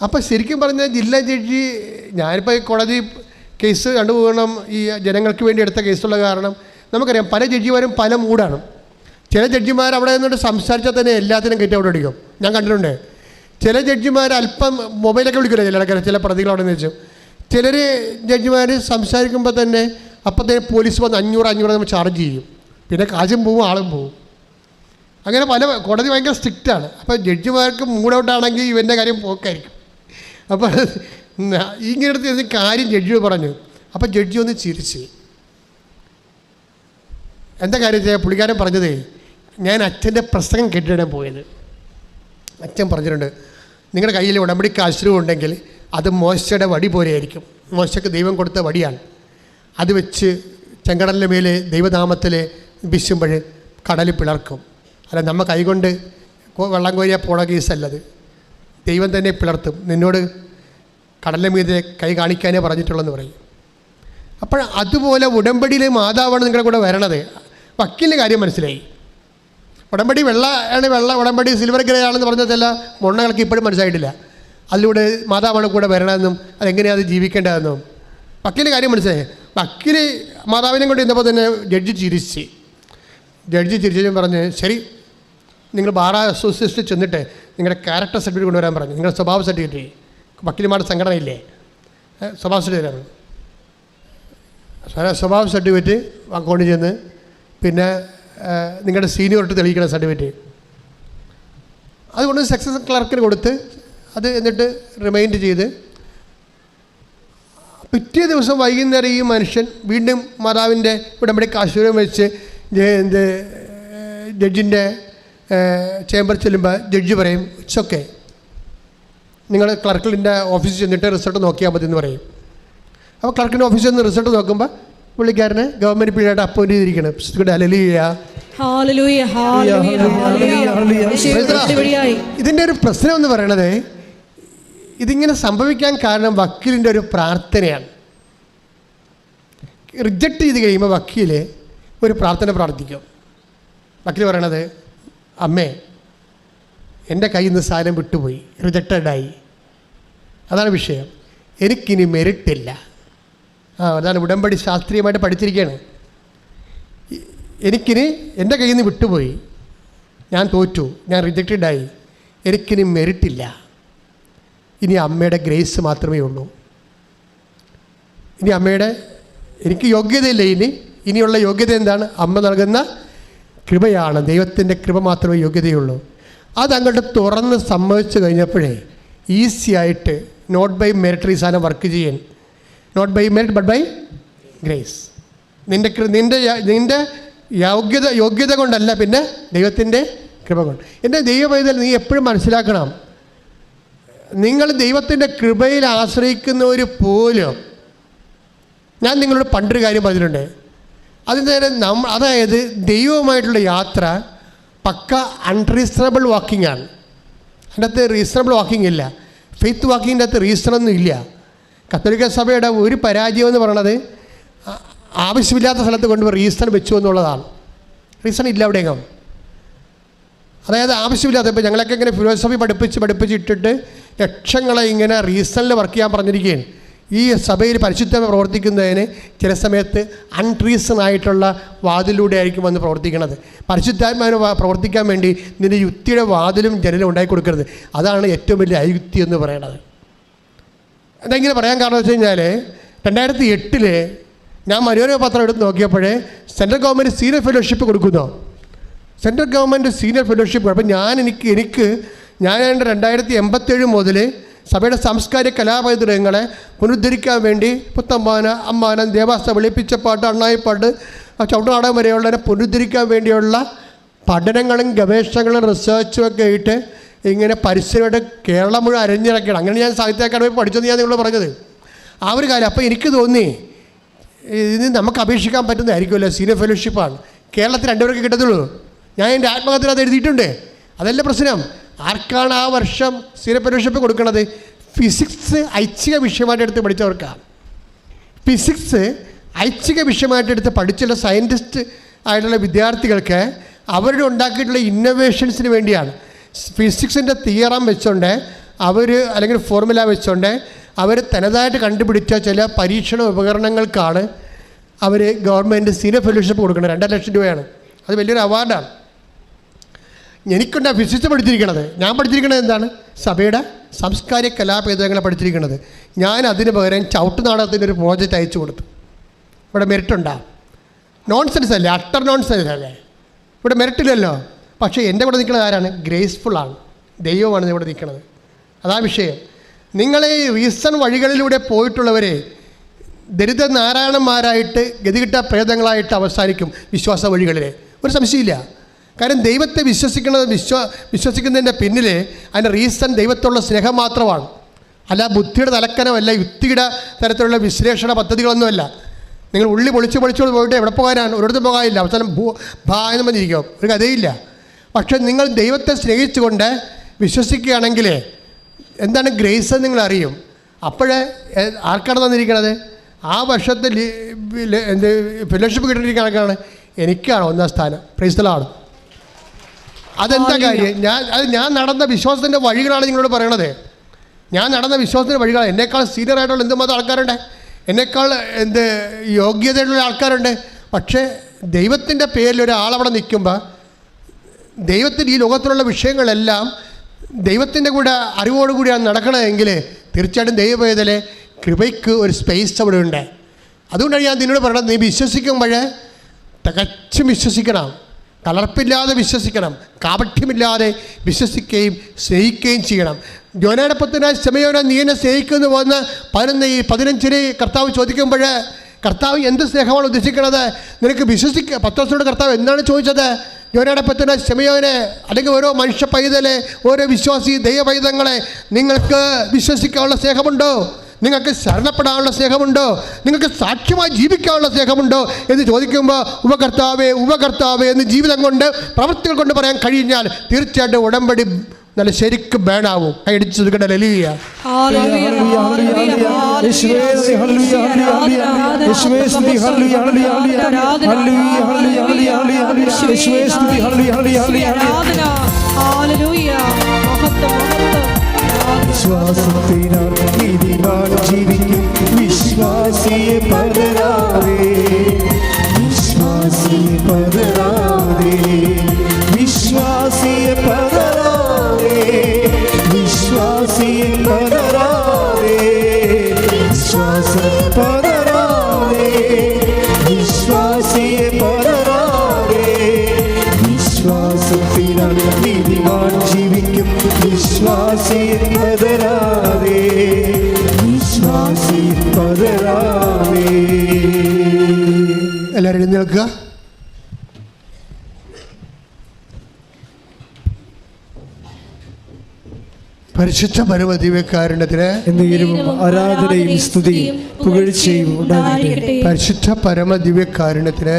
അപ്പോൾ ശരിക്കും പറഞ്ഞാൽ ജില്ലാ ജഡ്ജി, ഞാനിപ്പോൾ ഈ കോടതി കേസ് കണ്ടുപോകണം, ഈ ജനങ്ങൾക്ക് വേണ്ടി എടുത്ത കേസുള്ള കാരണം നമുക്കറിയാം പല ജഡ്ജിമാരും പല മൂടാണ്. ചില ജഡ്ജിമാർ അവിടെ നിന്നിട്ട് സംസാരിച്ചാൽ തന്നെ എല്ലാത്തിനും കയറ്റി അവിടെ അടിക്കും. ഞാൻ കണ്ടിട്ടുണ്ട്. ചില ജഡ്ജിമാർ അല്പം മൊബൈലൊക്കെ വിളിക്കില്ല ചില പ്രതികൾ അവിടെ നിന്ന് വെച്ചു. ചിലർ ജഡ്ജിമാർ സംസാരിക്കുമ്പോൾ തന്നെ അപ്പോഴത്തേക്ക് പോലീസ് വന്ന് 500 നമ്മൾ ചാർജ് ചെയ്യും. പിന്നെ കാശും പോവും, ആളും പോവും. അങ്ങനെ പല കോടതി ഭയങ്കര സ്ട്രിക്റ്റാണ്. അപ്പോൾ ജഡ്ജിമാർക്ക് മൂഡൗട്ടാണെങ്കിൽ ഇവൻ്റെ കാര്യം പോക്കായിരിക്കും. അപ്പോൾ ഇങ്ങനെ എടുത്ത് കാര്യം ജഡ്ജിയോട് പറഞ്ഞു. അപ്പോൾ ജഡ്ജി ഒന്ന് ചിരിച്ച്, എന്താ കാര്യം ചെയ്യാൻ പുള്ളിക്കാരൻ പറഞ്ഞതേ, ഞാൻ അച്ഛൻ്റെ പ്രസംഗം കേട്ടിട്ടാണ് പോയത്. അച്ഛൻ പറഞ്ഞിട്ടുണ്ട്, നിങ്ങളുടെ കയ്യിൽ ഉടമ്പടിക്ക് അശ്രൂപം ഉണ്ടെങ്കിൽ അത് മോശയുടെ വടി പോലെയായിരിക്കും. മോശയ്ക്ക് ദൈവം കൊടുത്ത വടിയാണ്. അത് വെച്ച് ചെങ്കടലിൻ്റെ മേലെ ദൈവനാമത്തിൽ വീശുമ്പോൾ കടൽ പിളർക്കും. അല്ല, നമ്മൾ കൈകൊണ്ട് വെള്ളം കോരിയാൽ പോണ കേസല്ലത്. ദൈവം തന്നെ പിളർത്തും. നിന്നോട് കടലിൻ്റെ മീതെ കൈ കാണിക്കാനേ പറഞ്ഞിട്ടുള്ളതെന്ന് പറയും. അപ്പോൾ അതുപോലെ ഉടമ്പടിയിൽ മാതാവാണ് നിങ്ങളുടെ കൂടെ വരണത്. വക്കീലിൻ്റെ കാര്യം മനസ്സിലായി. ഉടമ്പടി വെള്ള ഉടമ്പടി സിൽവർ ഗ്രേ ആണെന്ന് പറഞ്ഞതല്ല മൊണ്ണകൾക്ക് ഇപ്പോഴും മനസ്സിലായിട്ടില്ല. അതിലൂടെ മാതാവാണ് കൂടെ വരണമെന്നും അതെങ്ങനെയാണ് അത് ജീവിക്കേണ്ടതെന്നും വക്കീലിൻ്റെ കാര്യം മനസ്സിലായി. വക്കീൽ മാതാവിനെ കൊണ്ട് ഇന്നപ്പോൾ തന്നെ ജഡ്ജി ചിരിച്ചും പറഞ്ഞ്, ശരി, നിങ്ങൾ ബാർ അസോസിയേഷനിൽ ചെന്നിട്ട് നിങ്ങളുടെ ക്യാരക്ടർ സർട്ടിഫിക്കറ്റ് കൊണ്ടുവരാൻ പറഞ്ഞു. നിങ്ങളുടെ സ്വഭാവ സർട്ടിഫിക്കറ്റ്, വക്കീലുമാരുടെ സംഘടനയില്ലേ, സ്വഭാവ സർട്ടിഫിക്കറ്റ്, സ്വഭാവ സർട്ടിഫിക്കറ്റ് കൊണ്ട് ചെന്ന് പിന്നെ നിങ്ങളുടെ സീനിയോറിറ്റി തെളിയിക്കുന്ന സർട്ടിഫിക്കറ്റ് അതുകൊണ്ട് സക്സസ് ക്ലർക്കിന് കൊടുത്ത് അത് എന്നിട്ട് റിമൈൻഡ് ചെയ്ത് പിറ്റേ ദിവസം വൈകുന്നേരം ഈ മനുഷ്യൻ വീണ്ടും മാതാവിൻ്റെ ഉടമ്പടിക്ക് ആശീർവാദം വെച്ച് ജഡ്ജിൻ്റെ ചേംബർ ചെല്ലുമ്പോൾ ജഡ്ജി പറയും, ഇറ്റ്സ് ഓക്കെ, നിങ്ങൾ ക്ലർക്കിൻ്റെ ഓഫീസിൽ ചെന്നിട്ട് റിസൾട്ട് നോക്കിയാൽ മതി എന്ന് പറയും. അപ്പോൾ ക്ലർക്കിൻ്റെ ഓഫീസിൽ നിന്ന് റിസൾട്ട് നോക്കുമ്പോൾ പുള്ളിക്കാരനെ ഗവൺമെൻറ് പീരീഡ് അപ്പോയിൻ്റ് ചെയ്തിരിക്കണം. ഇതിൻ്റെ ഒരു പ്രശ്നം എന്ന് പറയണത്, ഇതിങ്ങനെ സംഭവിക്കാൻ കാരണം വക്കീലിൻ്റെ ഒരു പ്രാർത്ഥനയാണ്. റിജക്റ്റ് ചെയ്ത് കഴിയുമ്പോൾ വക്കീൽ ഒരു പ്രാർത്ഥന പ്രാർത്ഥിക്കും. വക്കീൽ പറയണത്, അമ്മേ, എൻ്റെ കയ്യിൽ നിന്ന് സാധനം വിട്ടുപോയി, റിജക്റ്റഡായി, അതാണ് വിഷയം, എനിക്കിനി മെറിറ്റില്ല. അതാണ് ഉടമ്പടി ശാസ്ത്രീയമായിട്ട് പഠിച്ചിരിക്കുകയാണ്. എനിക്കിനി എൻ്റെ കയ്യിൽ നിന്ന് വിട്ടുപോയി, ഞാൻ തോറ്റു, ഞാൻ റിജക്റ്റഡായി, എനിക്കിനി മെറിറ്റില്ല, ഇനി അമ്മയുടെ ഗ്രേസ് മാത്രമേ ഉള്ളൂ. ഇനി എനിക്ക് യോഗ്യതയില്ല, ഇനിയുള്ള യോഗ്യത എന്താണ്? അമ്മ നൽകുന്ന കൃപയാണ്. ദൈവത്തിൻ്റെ കൃപ മാത്രമേ യോഗ്യതയുള്ളൂ. അതങ്ങോട്ട് തുറന്ന് സമ്മതിച്ചു കഴിഞ്ഞപ്പോഴേ ഈസി ആയിട്ട് നോട്ട് ബൈ മെറിറ്ററി സാധനം വർക്ക് ചെയ്യാൻ, not by merit but by grace. നിൻ്റെ യോഗ്യത കൊണ്ടല്ല, പിന്നെ ദൈവത്തിൻ്റെ കൃപ കൊണ്ട്. എൻ്റെ ദൈവപൈതൽ, നീ എപ്പോഴും മനസ്സിലാക്കണം, നിങ്ങൾ ദൈവത്തിൻ്റെ കൃപയിൽ ആശ്രയിക്കുന്നവർ പോലും, ഞാൻ നിങ്ങളോട് പണ്ടൊരു കാര്യം പറഞ്ഞിട്ടുണ്ട്, അതിൻ്റെ അതായത് ദൈവവുമായിട്ടുള്ള യാത്ര പക്ക അൺറീസണബിൾ വാക്കിംഗ് ആണ്. അതിൻ്റെ അകത്ത് റീസണബിൾ വാക്കിംഗ് ഇല്ല. ഫെയ്ത്ത് വാക്കിങ്ങിൻ്റെ അകത്ത് റീസണൊന്നും ഇല്ല. കത്തോലിക്ക സഭയുടെ ഒരു പരാജയം എന്ന് പറയണത് ആവശ്യമില്ലാത്ത സ്ഥലത്ത് കൊണ്ടുപോയി റീസൺ വെച്ചു എന്നുള്ളതാണ്. റീസൺ ഇല്ല അവിടെയെങ്കിലും. അതായത് ആവശ്യമില്ലാത്ത, ഇപ്പോൾ ഞങ്ങളൊക്കെ ഇങ്ങനെ ഫിലോസഫി പഠിപ്പിച്ചിട്ടിട്ട് ലക്ഷങ്ങളെ ഇങ്ങനെ റീസണിൽ വർക്ക് ചെയ്യാൻ പറഞ്ഞിരിക്കുകയാണ്. ഈ സഭയിൽ പരിശുദ്ധമായി പ്രവർത്തിക്കുന്നതിന് ചില സമയത്ത് അൺറീസൺ ആയിട്ടുള്ള വാതിലൂടെ ആയിരിക്കും വന്ന് പ്രവർത്തിക്കുന്നത്. പരിശുദ്ധാത്മാവിന് പ്രവർത്തിക്കാൻ വേണ്ടി നിന്റെ യുക്തിയുടെ വാതിലും ജനലും ഉണ്ടാക്കി കൊടുക്കരുത്. അതാണ് ഏറ്റവും വലിയ അയുക്തി എന്ന് പറയുന്നത്. അതെങ്ങനെ പറയാൻ കാരണം വെച്ച് കഴിഞ്ഞാൽ 2008 ഞാൻ മനോരമ പത്രം എടുത്ത് നോക്കിയപ്പോഴേ സെൻട്രൽ ഗവൺമെൻറ് സീനിയർ ഫെലോഷിപ്പ് കൊടുക്കുന്നോ, സെൻട്രൽ ഗവൺമെൻറ് സീനിയർ ഫെലോഷിപ്പ്. അപ്പോൾ ഞാൻ 2087 മുതൽ സഭയുടെ സാംസ്കാരിക കലാപൈതൃകങ്ങളെ പുനരുദ്ധരിക്കാൻ വേണ്ടി പുത്തമ്പാന, അമ്മാനം, ദേവാസ്ത, വെളിപ്പിച്ചപ്പാട്ട്, അണ്ണായിപ്പാട്ട്, ചവിട്ടുനാടകം വരെയുള്ളതിനെ പുനരുദ്ധരിക്കാൻ വേണ്ടിയുള്ള പഠനങ്ങളും ഗവേഷണങ്ങളും റിസർച്ചും ഒക്കെ ആയിട്ട് ഇങ്ങനെ പരിസരമായിട്ട് കേരളം മുഴുവൻ അരഞ്ഞിറക്കണം. അങ്ങനെ ഞാൻ സാഹിത്യ അക്കാദമി പഠിച്ചെന്ന് ഞാൻ നിങ്ങളോട് പറഞ്ഞത് ആ ഒരു കാര്യം. അപ്പോൾ എനിക്ക് തോന്നി ഇത് നമുക്ക് അപേക്ഷിക്കാൻ പറ്റുന്നതായിരിക്കുമല്ലോ, സീനിയർ ഫെലോഷിപ്പാണ്. കേരളത്തിൽ 2 പേർക്ക് കിട്ടത്തുള്ളൂ. ഞാൻ എൻ്റെ ആത്മകഥയിൽ അത് എഴുതിയിട്ടുണ്ട്. അതല്ല പ്രശ്നം. ആർക്കാണ് ആ വർഷം സീനിയർ ഫെലോഷിപ്പ് കൊടുക്കുന്നത്? ഫിസിക്സ് ഐച്ഛിക വിഷയമായിട്ട് എടുത്ത് പഠിച്ചവർക്കാണ്. ഫിസിക്സ് ഐച്ഛിക വിഷയമായിട്ട് എടുത്ത് പഠിച്ചുള്ള സയൻറ്റിസ്റ്റ് ആയിട്ടുള്ള വിദ്യാർത്ഥികൾക്ക് അവരുടെ ഉണ്ടാക്കിയിട്ടുള്ള ഇന്നോവേഷൻസിന് വേണ്ടിയാണ്. ഫിസിക്സിൻ്റെ തിയറം വെച്ചുകൊണ്ട് അല്ലെങ്കിൽ ഫോർമുല വെച്ചുകൊണ്ട് അവർ തനതായിട്ട് കണ്ടുപിടിച്ച ചില പരീക്ഷണ ഉപകരണങ്ങൾക്കാണ് അവർ ഗവൺമെൻറ് സീനിയർ ഫെലോഷിപ്പ് കൊടുക്കുന്നത്. 2 ലക്ഷം രൂപയാണ്. അത് വലിയൊരു അവാർഡാണ്. എനിക്കുണ്ടാ ഫിസിക്സ് പഠിച്ചിരിക്കണത്. ഞാൻ പഠിച്ചിരിക്കണത് എന്താണ്? സഭയുടെ സാംസ്കാരിക കലാപേദങ്ങളെ പഠിച്ചിരിക്കുന്നത്. ഞാൻ അതിന് പകരം ചവിട്ടുനാടകത്തിൻ്റെ ഒരു പ്രോജക്റ്റ് അയച്ചു കൊടുത്തു. ഇവിടെ മെറിറ്റുണ്ടാകും. നോൺസെൻസ് അല്ലേ, അട്ടർ നോൺസെൻസ് അല്ലേ, ഇവിടെ മെറിറ്റില്ലല്ലോ. പക്ഷേ എൻ്റെ കൂടെ നിൽക്കുന്നത് ആരാണ്? ഗ്രേസ്ഫുള്ളാണ്, ദൈവമാണ് ഇവിടെ നിൽക്കുന്നത്. അതാ വിഷയം. നിങ്ങളെ റീസൺ വഴികളിലൂടെ പോയിട്ടുള്ളവരെ ദരിദ്രനാരായണന്മാരായിട്ട് ഗതികിട്ട പ്രേതങ്ങളായിട്ട് അവസാനിക്കും വിശ്വാസ വഴികളിൽ. ഒരു സംശയമില്ല. കാരണം ദൈവത്തെ വിശ്വസിക്കുന്നതിൻ്റെ പിന്നിൽ അതിൻ്റെ റീസൺ ദൈവത്തോടുള്ള സ്നേഹം മാത്രമാണ്. അല്ല ബുദ്ധിയുടെ തലക്കനമല്ല, യുക്തിയുടെ തരത്തിലുള്ള വിശ്ലേഷണ പദ്ധതികളൊന്നുമല്ല. നിങ്ങൾ ഉള്ളി പൊളിച്ച് പോയിട്ട് എവിടെ പോകാനാണ്? ഒരിടത്തും പോകാനില്ല. അവസാനം എന്ന് പറഞ്ഞിരിക്കും, ഒരു കഥയില്ല. പക്ഷെ നിങ്ങൾ ദൈവത്തെ സ്നേഹിച്ചുകൊണ്ട് വിശ്വസിക്കുകയാണെങ്കിൽ എന്താണ് ഗ്രേസ് എന്ന് നിങ്ങൾ അറിയും. അപ്പോഴേ ആർക്കാണ് തന്നിരിക്കണത്? ആ വർഷത്തെ ഫെലോഷിപ്പ് കിട്ടിയിരിക്കുന്ന ആൾക്കാണ്. എനിക്കാണ് 1ാം സ്ഥാനം. Price the Lord. അതെന്താ കാര്യം? ഞാൻ നടന്ന വിശ്വാസത്തിൻ്റെ വഴികളാണ് നിങ്ങളോട് പറയണത്. ഞാൻ നടന്ന വിശ്വാസത്തിൻ്റെ വഴികളാണ്. എന്നേക്കാൾ സീനിയർ ആയിട്ടുള്ള എന്തുമാത്രം ആൾക്കാരുണ്ട്, എന്നേക്കാൾ യോഗ്യതയുള്ള ആൾക്കാരുണ്ട്. പക്ഷേ ദൈവത്തിൻ്റെ പേരിൽ ഒരാളവിടെ നിൽക്കുമ്പോൾ ദൈവത്തിൻ്റെ ഈ ലോകത്തിലുള്ള വിഷയങ്ങളെല്ലാം ദൈവത്തിൻ്റെ കൂടെ അറിവോടുകൂടിയാണ് നടക്കണമെങ്കിൽ തീർച്ചയായിട്ടും ദൈവവേദലെ കൃപയ്ക്ക് ഒരു സ്പേസ് അവിടെ ഉണ്ട്. അതുകൊണ്ടാണ് ഞാൻ നിന്നോട് പറയുന്നത്, നീ വിശ്വസിക്കുമ്പോൾ തികച്ചും വിശ്വസിക്കണം, കലർപ്പില്ലാതെ വിശ്വസിക്കണം, കാപഠ്യമില്ലാതെ വിശ്വസിക്കുകയും സ്നേഹിക്കുകയും ചെയ്യണം. യോനയുടെ പുത്രനായ ശിമെയോനെ നീ എന്നെ സ്നേഹിക്കുന്നു വന്ന് 15 കർത്താവ് ചോദിക്കുമ്പോൾ കർത്താവ് എന്ത് സ്നേഹമാണ് ഉദ്ദേശിക്കുന്നത്? നിനക്ക് പത്രോസിനോട് കർത്താവ് എന്താണ് ചോദിച്ചത്? യോനയുടെ പുത്രനായ ശിമെയോനെ, അല്ലെങ്കിൽ ഓരോ മനുഷ്യ പൈതലെ, ഓരോ വിശ്വാസി ദൈവ പൈതങ്ങളെ, നിങ്ങൾക്ക് വിശ്വസിക്കാനുള്ള സ്നേഹമുണ്ടോ? നിങ്ങൾക്ക് ശരണപ്പെടാനുള്ള സ്നേഹമുണ്ടോ? നിങ്ങൾക്ക് സാക്ഷ്യമായി ജീവിക്കാനുള്ള സ്നേഹമുണ്ടോ എന്ന് ചോദിക്കുമ്പോൾ ഉപകർത്താവേ എന്ന് ജീവിതം കൊണ്ട് പ്രവൃത്തികൾ കൊണ്ട് പറയാൻ കഴിഞ്ഞാൽ തീർച്ചയായിട്ടും ഉടമ്പടി നല്ല ശരിക്കും ബേണാവും. അടിച്ചു കൊടുക്കട്ടെ. ഹല്ലേലൂയ. വിശ്വാസത്തിനാൽ നീതിമാൻ ജീവിക്കും. വിശ്വാസിയെ പതരാതെ, വിശ്വാസിയെ പതരാതെ, വിശ്വാസിയെ പതരാതെ, വിശ്വാസിയെ പതരാതെ, വിശ്വാസം പതരാതെ, വിശ്വാസിയെ പതരാതെ. വിശ്വാസത്തിനാൽ നീതിമാൻ ജീവിക്കും. വിശ്വാസിയെ പതരാതെ, വിശ്വാസിയെ പതരാതെ. എല്ലാവരും എഴുന്നേൽക്കുക. പരിശുദ്ധ പരമദിവ്യകാരുണ്യത്തിന് ആരാധനയും സ്തുതിയും പുകഴ്ചയും ഉണ്ടാകട്ടെ. പരിശുദ്ധ പരമദിവ്യകാരുണ്യത്തിന്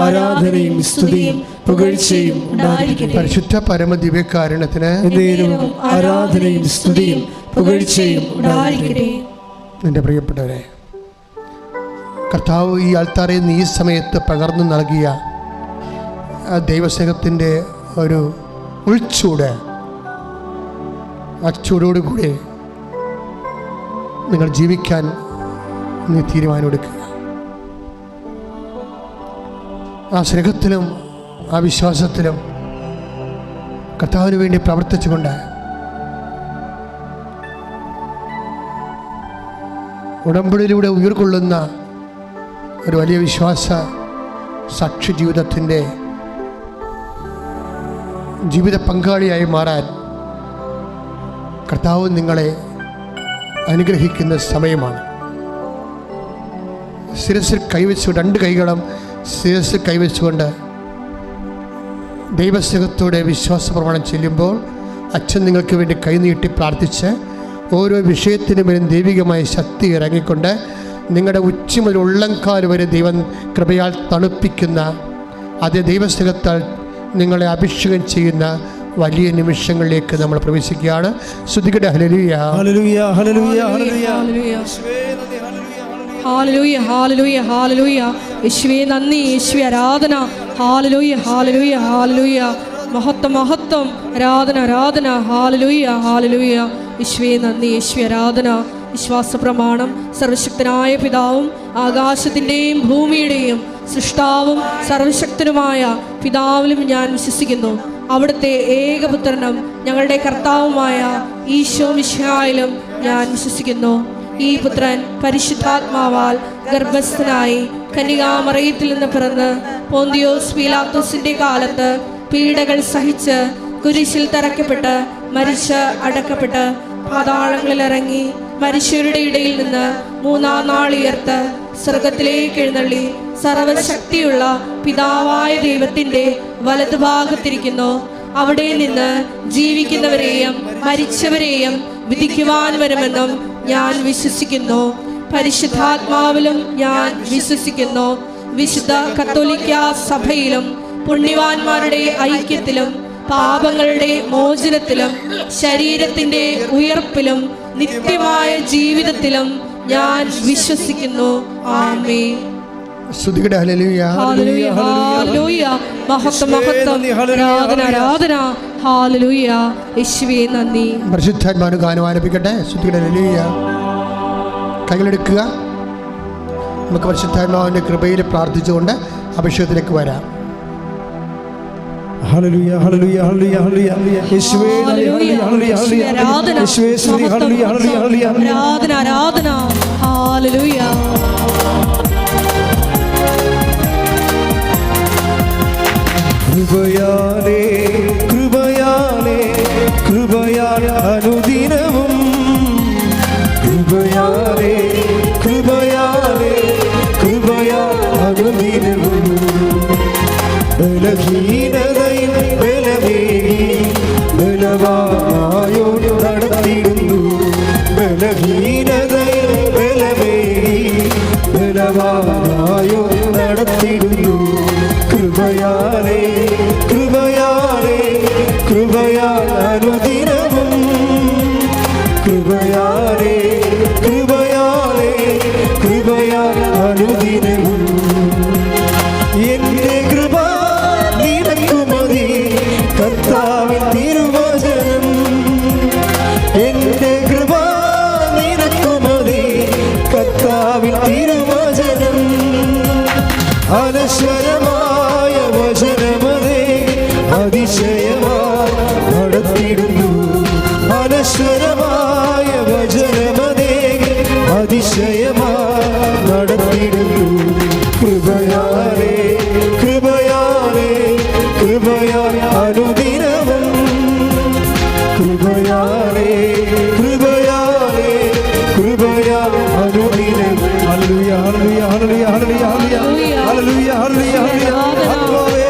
ആരാധനയും സ്തുതിയും പുകഴ്ചയും ഉണ്ടാകട്ടെ. പരിശുദ്ധ പരമദിവ്യകാരുണ്യത്തിന് ആരാധനയും സ്തുതിയും പുകഴ്ചയും ഉണ്ടാകട്ടെ. എൻ്റെ പ്രിയപ്പെട്ടവരെ, കർത്താവ് ഈ ആൾത്താരെ ഈ സമയത്ത് പകർന്നു നൽകിയ ദൈവസ്നേഹത്തിൻ്റെ ഒരു ഉൾച്ചൂട്, ആ ചൂടോടുകൂടി നിങ്ങൾ ജീവിക്കാൻ നീ തീരുമാനമെടുക്കുക. ആ സ്നേഹത്തിലും ആ വിശ്വാസത്തിലും കർത്താവിന് വേണ്ടി പ്രവർത്തിച്ചുകൊണ്ട് ഉടമ്പടിയിലൂടെ ഉയർക്കൊള്ളുന്ന ഒരു വലിയ വിശ്വാസ സാക്ഷി ജീവിതത്തിൻ്റെ ജീവിത പങ്കാളിയായി മാറാൻ കർത്താവ് നിങ്ങളെ അനുഗ്രഹിക്കുന്ന സമയമാണ്. ശിരസിൽ കൈവച്ചു, 2 കൈകളും ശിരസിൽ കൈവച്ചുകൊണ്ട് ദൈവസ്നേഹത്തോടെ വിശ്വാസ പ്രമാണം ചെല്ലുമ്പോൾ അച്ഛൻ നിങ്ങൾക്ക് വേണ്ടി കൈനീട്ടി പ്രാർത്ഥിച്ച് ഓരോ വിഷയത്തിനും വരും ദൈവികമായ ശക്തി ഇറങ്ങിക്കൊണ്ട് നിങ്ങളുടെ ഉച്ച മുതൽ ഉള്ളംകാൽ വരെ ദൈവം കൃപയാൽ തണുപ്പിക്കുന്ന അതേ ദൈവസ്നേഹത്താൽ നിങ്ങളെ അഭിഷേകം ചെയ്യുന്ന വലിയ നിമിഷങ്ങളിലേക്ക് നമ്മൾ പ്രവേശിക്കുകയാണ്. സ്തുതിക്കട്ടെ. ഹല്ലേലൂയ, ഹല്ലേലൂയ, ഹല്ലേലൂയ, ഹല്ലേലൂയ. ഹല്ലേലൂയ, ഹല്ലേലൂയ, ഹല്ലേലൂയ. യേശുവേ നന്ദി, യേശുവേ ആരാധന. ഹല്ലേലൂയ, ഹല്ലേലൂയ, ഹല്ലേലൂയ. മഹത്വം, മഹത്വം, ആരാധന, ആരാധന. ഹല്ലേലൂയ, ഹല്ലേലൂയ. യേശുവേ നന്ദി, യേശുവേ ആരാധന. വിശ്വാസ പ്രമാണം. സർവശക്തനായ പിതാവും ആകാശത്തിൻ്റെയും ഭൂമിയുടെയും സൃഷ്ടാവും സർവശക്തനുമായ പിതാവിലും ഞാൻ വിശ്വസിക്കുന്നു. അവിടുത്തെ ഏകപുത്രനും ഞങ്ങളുടെ കർത്താവുമായ ഈശോ മിശിഹായിലും ഞാൻ വിശ്വസിക്കുന്നു. ഈ പുത്രൻ പരിശുദ്ധാത്മാവാൽ ഗർഭസ്ഥനായി കന്യകാമറിയത്തിൽ നിന്ന് പിറന്ന് പോന്തിയോസ് പീലാത്തോസിന്റെ കാലത്ത് പീഡകൾ സഹിച്ച് കുരിശിൽ തറയ്ക്കപ്പെട്ട് മരിച്ച് അടക്കപ്പെട്ട് പാതാളങ്ങളിൽ ഇറങ്ങി മരിച്ചവരുടെ ഇടയിൽ നിന്ന് 3-ാം നാൾ ഉയർത്ത് സ്വർഗത്തിലേക്ക് എഴുന്നള്ളി സർവശക്തിയുള്ള പിതാവായ ദൈവത്തിന്റെ വലതുഭാഗത്തിരിക്കുന്നു. അവിടെ നിന്ന് ജീവിക്കുന്നവരെയും മരിച്ചവരെയും വിധിക്കുവാൻ വരുമെന്നും ഞാൻ വിശ്വസിക്കുന്നു. പരിശുദ്ധാത്മാവിലും ഞാൻ വിശ്വസിക്കുന്നു. വിശുദ്ധ കത്തോലിക്ക സഭയിലും പുണ്യവാന്മാരുടെ ഐക്യത്തിലും പാപങ്ങളുടെ മോചനത്തിലും ശരീരത്തിന്റെ ഉയർപ്പിലും നിത്യമായ ജീവിതത്തിലും ഞാൻ വിശ്വസിക്കുന്നു. ആമേൻ. സ്തുതിക്കട്ടെ. ഹല്ലേലൂയ, ഹല്ലേലൂയ, ഹല്ലേലൂയ. മഹത്വം, മഹത്വം, ആരാധന, ആരാധന. ഹല്ലേലൂയ. യേശുവേ നന്ദി. പരിശുദ്ധാത്മാവിന് ഗാനം ആരംഭിക്കട്ടെ. സ്തുതിക്കട്ടെ. ഹല്ലേലൂയ. കൈകളെടുക്കുക. നമുക്ക് പരിശുദ്ധാത്മാവിൻ്റെ കൃപയിൽ പ്രാർത്ഥിച്ചുകൊണ്ട് അഭിഷേകത്തിലേക്ക് വരാം. ഹല്ലേലൂയ, ഹല്ലേലൂയ, ഹല്ലേലൂയ, ഹല്ലേലൂയ. യേശുവേ നന്ദി. ഹല്ലേലൂയ, ഹല്ലേലൂയ, ഹല്ലേലൂയ. യേശുവേ സ്തുതി. ഹല്ലേലൂയ, ഹല്ലേലൂയ, ഹല്ലേലൂയ. ആരാധന, ആരാധന. ഹല്ലേലൂയ. കൃപയാലേ, കൃപയാലേ, കൃപയാൽ അനുദിനവും. കൃപയാലേ, കൃപയാലേ, കൃപയാൽ അനുദിനവും. ബലഹീനതയിൽ ബലമേകി ബലവാനായോ നടത്തിയിടുന്നു. ബലഹീനതയിൽ ബലമേകി ബലവാനായോ നടത്തിയിടുന്നു. കൃപയാലേ, കൃപയാലേ, കൃപയാൽ അനുദിനവും. കൃപയാലേ, കൃപയാലേ, കൃപയാൽ അനുദിനവും. എന്റെ കൃപ നിനക്കു മതി, കർത്താവിൻ തിരുവചനം. എന്റെ കൃപ നിനക്കു മതി, കർത്താവിൻ തിരുവചനം. അനശ്വരമായ വചനമതേ അതിശയമായി നടത്തിയിടുന്നു. അനശ്വരമായ വചനമതേ അതിശയമായി നടത്തിയിടുന്നു. കൃപയാലേ, കൃപയാലേ, കൃപയാൽ അനുദിനവും. കൃപയാലേ, കൃപയാലേ, കൃപയാൽ അനുദിനവും. ഹല്ലേലൂയ, ഹല്ലേലൂയ, ഹല്ലേലൂയ, ഹല്ലേലൂയ, ഹല്ലേലൂയ, ഹല്ലേലൂയ, ഹല്ലേലൂയ. ആത്മാവേ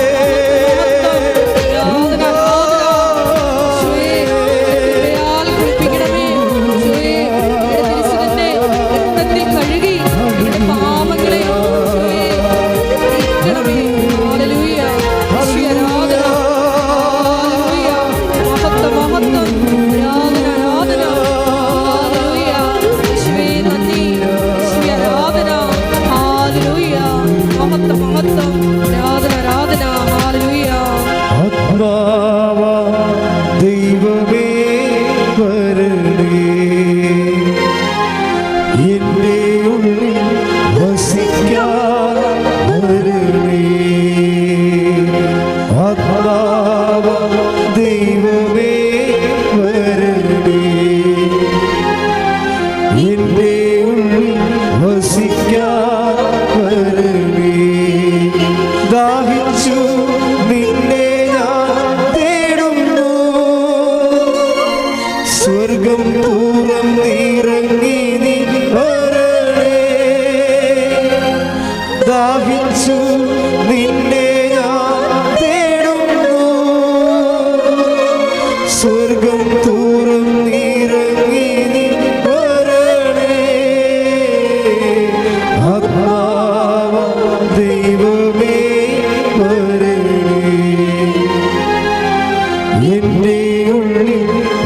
ദൈവമേ വരണേ, എന്റെ ഉള്ളിൽ വസിക്കാൻ വരണേ. ആത്മാവ ദൈവമേ വരണേ, എന്റെ ഉള്ളിൽ വസിക്കാൻ വരണേ. ദാഹിച്ചു നിന്നെ ഞാൻ തേടുന്നു, സ്വർഗം പൂരം നിറങ്ങി നീ വരണേ. ദാഹിച്ചു നിന്നെ ഞാൻ തേടുന്നു, സ്വർഗം പൂരം നിറങ്ങി നീ വരണേ. ആത്മാവ ദൈവമേ വരണേ, എന്റെ ഉള്ളിൽ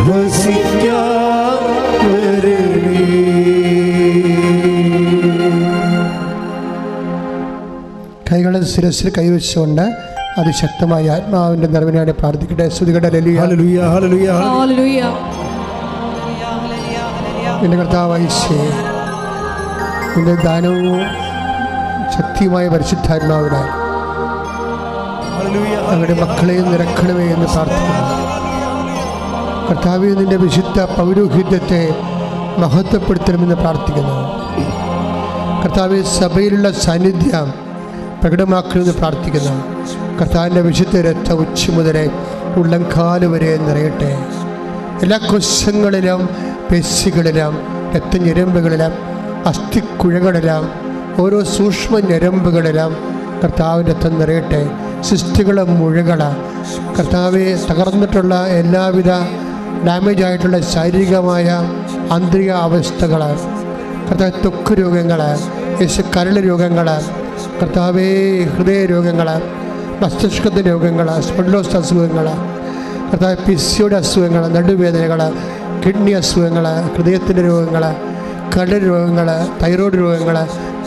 വസിക്കാൻ വരണേ. കൈകളെ ശിരസിൽ കൈവച്ചുകൊണ്ട് അതിശക്തമായ ആത്മാവിൻ്റെ നിറവിനായി പ്രാർത്ഥിക്കട്ടെ. സ്തുതിക്കട്ടെ. ഹല്ലേലൂയ, ഹല്ലേലൂയ, ഹല്ലേലൂയ, ഹല്ലേലൂയ. എൻ്റെ കർത്താവായ യേശുവേ, നിന്റെ ദാനവും ശക്തിയുമായ പരിശുദ്ധാത്മാവിനാൽ ഹല്ലേലൂയ. അവരുടെ മക്കളെ നിറക്കണമേ എന്ന് പ്രാർത്ഥിക്കുന്നു. കർത്താവേ, നിന്റെ വിശുദ്ധ പൗരോഹിത്യത്തെ മഹത്വപ്പെടുത്തണമെന്ന് പ്രാർത്ഥിക്കുന്നു. കർത്താവേ, സഭയിലുള്ള സാന്നിധ്യം പ്രകടമാക്കണമെന്ന് പ്രാർത്ഥിക്കുന്നു. കർത്താവിൻ്റെ വിശുദ്ധ രക്ത ഉച്ച മുതലേ ഉള്ളംകാല് വരെ നിറയട്ടെ. എല്ലാ കോശങ്ങളിലും പേശികളിലും രക്തഞ്ഞെരുമ്പുകളിലും അസ്ഥിക്കുഴകളിലും ഓരോ സൂക്ഷ്മ ഞരമ്പുകളിലും കർത്താവിൻ്റെ രക്തം നിറയട്ടെ. സിസ്റ്റുകൾ, മുഴകൾ, കർത്താവെ തകർന്നിട്ടുള്ള എല്ലാവിധ ഡാമേജ് ആയിട്ടുള്ള ശാരീരികമായ ആന്തരിക അവസ്ഥകൾ, കർത്താവ് ത്വക്ക് രോഗങ്ങൾ, കരൾ രോഗങ്ങൾ, കർത്താവേ ഹൃദയ രോഗങ്ങൾ, മസ്തിഷ്കത്തിൻ്റെ രോഗങ്ങൾ, സ്പൊണ്ടിലോസ് അസുഖങ്ങൾ, കർത്താവ് പിസിയുടെ അസുഖങ്ങൾ, നടുവേദനകൾ, കിഡ്നി അസുഖങ്ങൾ, ഹൃദയത്തിൻ്റെ രോഗങ്ങൾ, കരൾ രോഗങ്ങൾ, തൈറോയ്ഡ് രോഗങ്ങൾ,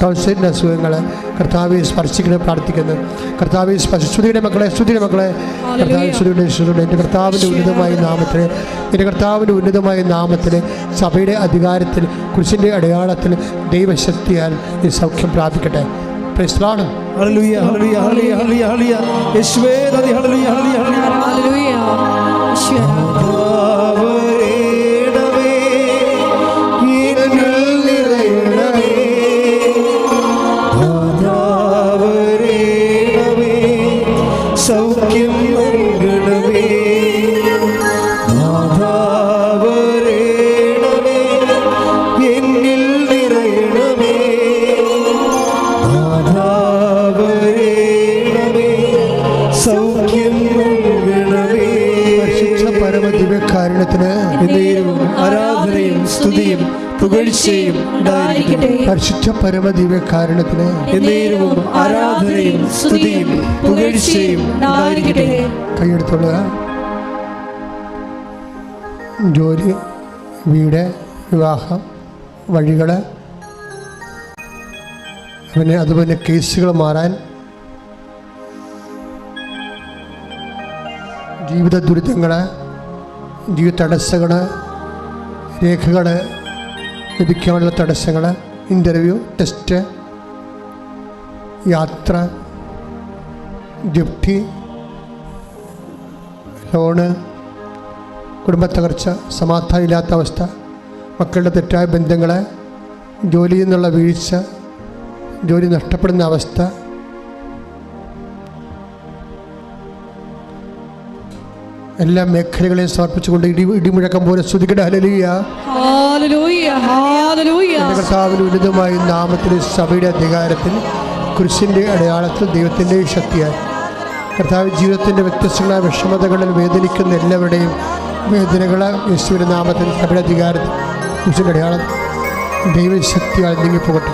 ടോൺസിലിൻ്റെ അസുഖങ്ങൾ കർത്താവെ സ്പർശിക്കണം പ്രാർത്ഥിക്കുന്നു. കർത്താവെ സ്തുതിയുടെ മക്കളെ, സ്തുതിയുടെ മക്കളെ, കർത്താവ് സ്തുതിയുടെ എൻ്റെ കർത്താവിൻ്റെ ഉന്നതമായ നാമത്തിൽ, എൻ്റെ കർത്താവിൻ്റെ ഉന്നതമായ നാമത്തിൽ, സഭയുടെ അധികാരത്തിൽ, കുരിശിൻ്റെ അടയാളത്തിൽ, ദൈവശക്തിയാൽ ഈ സൗഖ്യം പ്രാപിക്കട്ടെ. Praise the lord. ഹല്ലേലൂയ, ഹല്ലേലൂയ, ഹല്ലേലൂയ, ഹല്ലേലൂയ, ഹല്ലേലൂയ. യേശുവേ നന്ദി. ഹല്ലേലൂയ, ഹല്ലേലൂയ, ഹല്ലേലൂയ. സൗഖ്യം നൽകണമേ, നാഥാവരേണമേ, എന്നിൽ നിറയണമേ, നാഥാവരേണമേ, സൗഖ്യം നൽകണമേ. പരിശുദ്ധ പരമദിവ്യകാരുണ്യത്തിന് ആരാധനയും സ്തുതിയും പുകഴ്ചയും ഉണ്ടായിരിക്കട്ടെ. പരിശുദ്ധ പരമദിവ്യകാരുണ്യത്തിന് എന്നേരവും ആരാധനയും സ്തുതിയും പുകഴ്ചയും ഉണ്ടായിരിക്കട്ടെ. കൈയെടുത്തുള്ള ജോലി, വീട്, വിവാഹം, വഴികൾ, പിന്നെ അതുപോലെ കേസുകൾ മാറാൻ, ജീവിത ദുരിതങ്ങൾ, ജീവിത തടസ്സങ്ങൾ, രേഖകൾ ലഭിക്കാനുള്ള തടസ്സങ്ങൾ, ഇൻ്റർവ്യൂ, ടെസ്റ്റ്, യാത്ര, ജപ്തി, ലോണ്, കുടുംബത്തകർച്ച, സമാധാനമില്ലാത്ത അവസ്ഥ, മക്കളുടെ തെറ്റായ ബന്ധങ്ങൾ, ജോലിയിൽ നിന്നുള്ള വീഴ്ച, ജോലി നഷ്ടപ്പെടുന്ന അവസ്ഥ, എല്ലാ മേഖലകളെയും സമർപ്പിച്ചുകൊണ്ട് ഇടിമുഴക്കം പോലെ സ്തുതിക്കട്ടെ. ഹല്ലേലൂയ, ഹല്ലേലൂയ, ഹല്ലേലൂയ. എൻ്റെ കർത്താവിൻ്റെ ഉന്നതമായ നാമത്തിൽ, സഭയുടെ അധികാരത്തിൽ, കുരിശിൻ്റെ അടയാളത്തിൽ, ദൈവത്തിൻ്റെ ശക്തിയാൽ കർത്താവ് ജീവിതത്തിൻ്റെ വ്യത്യസ്തങ്ങളായ വിഷമതകളിൽ വേദനിക്കുന്ന എല്ലാവരുടെയും വേദനകൾ യേശുവിൻ്റെ നാമത്തിൽ, സഭയുടെ അധികാരത്തിൽ, കുരിശിൻ്റെ അടയാളത്തിൽ ദൈവശക്തിയാൽ നീങ്ങിപ്പോകട്ടെ.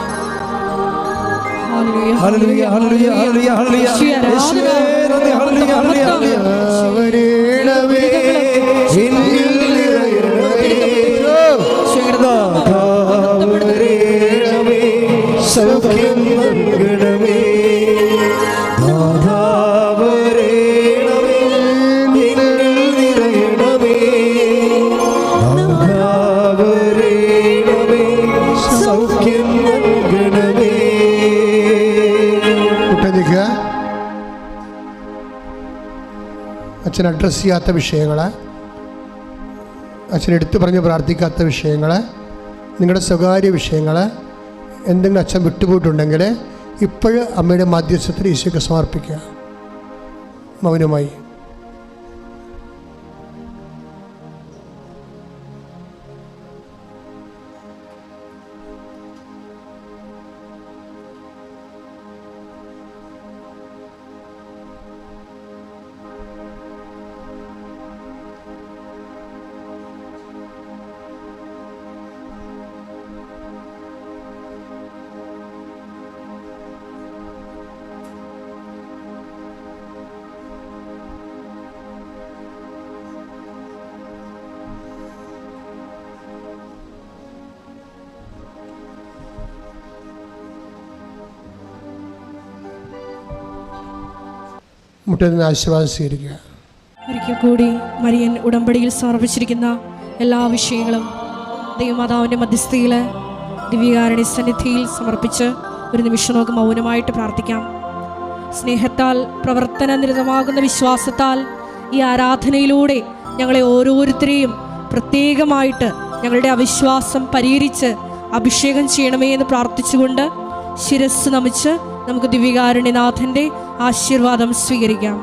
ഹല്ലേലൂയ, ഹല്ലേലൂയ, ഹല്ലേലൂയ, ഹല്ലേലൂയ, ഹല്ലേലൂയ. യേശുവേ നന്ദി. ഹല്ലേലൂയ, ഹല്ലേലൂയ, ഹല്ലേലൂയ. നാഥാവരേണമേ, എന്നിൽ നിറയണമേ, നാഥാവരേണമേ, സൗഖ്യം നൽകണമേ, നാഥാവരേണമേ, എന്നിൽ നിറയണമേ, നാഥാവരേണമേ, സൗഖ്യം നൽകണമേ. കുട്ടനിക്ക് അച്ഛൻ അഡ്രസ്സ് ചെയ്യാത്ത വിഷയങ്ങൾ, അച്ഛൻ എടുത്തു പറഞ്ഞ് പ്രാർത്ഥിക്കാത്ത വിഷയങ്ങൾ, നിങ്ങളുടെ സ്വകാര്യ വിഷയങ്ങൾ, എന്തെങ്കിലും അച്ഛൻ വിട്ടുപോയിട്ടുണ്ടെങ്കിൽ ഇപ്പോഴും അമ്മയുടെ മധ്യസ്ഥത്തിൽ ഈശോയ്ക്ക് സമർപ്പിക്കുക മൗനമായി. മുട്ടുന്ന ആശീർവാദം സ്വീകരിക്കുക. ഒരിക്കൽ കൂടി മരിയൻ ഉടമ്പടിയിൽ സമർപ്പിച്ചിരിക്കുന്ന എല്ലാ വിഷയങ്ങളും ദൈവമാതാവിൻ്റെ മധ്യസ്ഥയിൽ ദിവ്യകാരുണ്യ സന്നിധിയിൽ സമർപ്പിച്ച് ഒരു നിമിഷം നമുക്ക് മൗനമായിട്ട് പ്രാർത്ഥിക്കാം. സ്നേഹത്താൽ പ്രവർത്തന നിരതമാകുന്ന വിശ്വാസത്താൽ ഈ ആരാധനയിലൂടെ ഞങ്ങളെ ഓരോരുത്തരെയും പ്രത്യേകമായിട്ട് ഞങ്ങളുടെ അവിശ്വാസം പരിഹരിച്ച് അഭിഷേകം ചെയ്യണമേ എന്ന് പ്രാർത്ഥിച്ചുകൊണ്ട് ശിരസ് നമിച്ച് നമുക്ക് ദിവ്യകാരുണ്യനാഥൻ്റെ ആശീർവാദം സ്വീകരിക്കാം.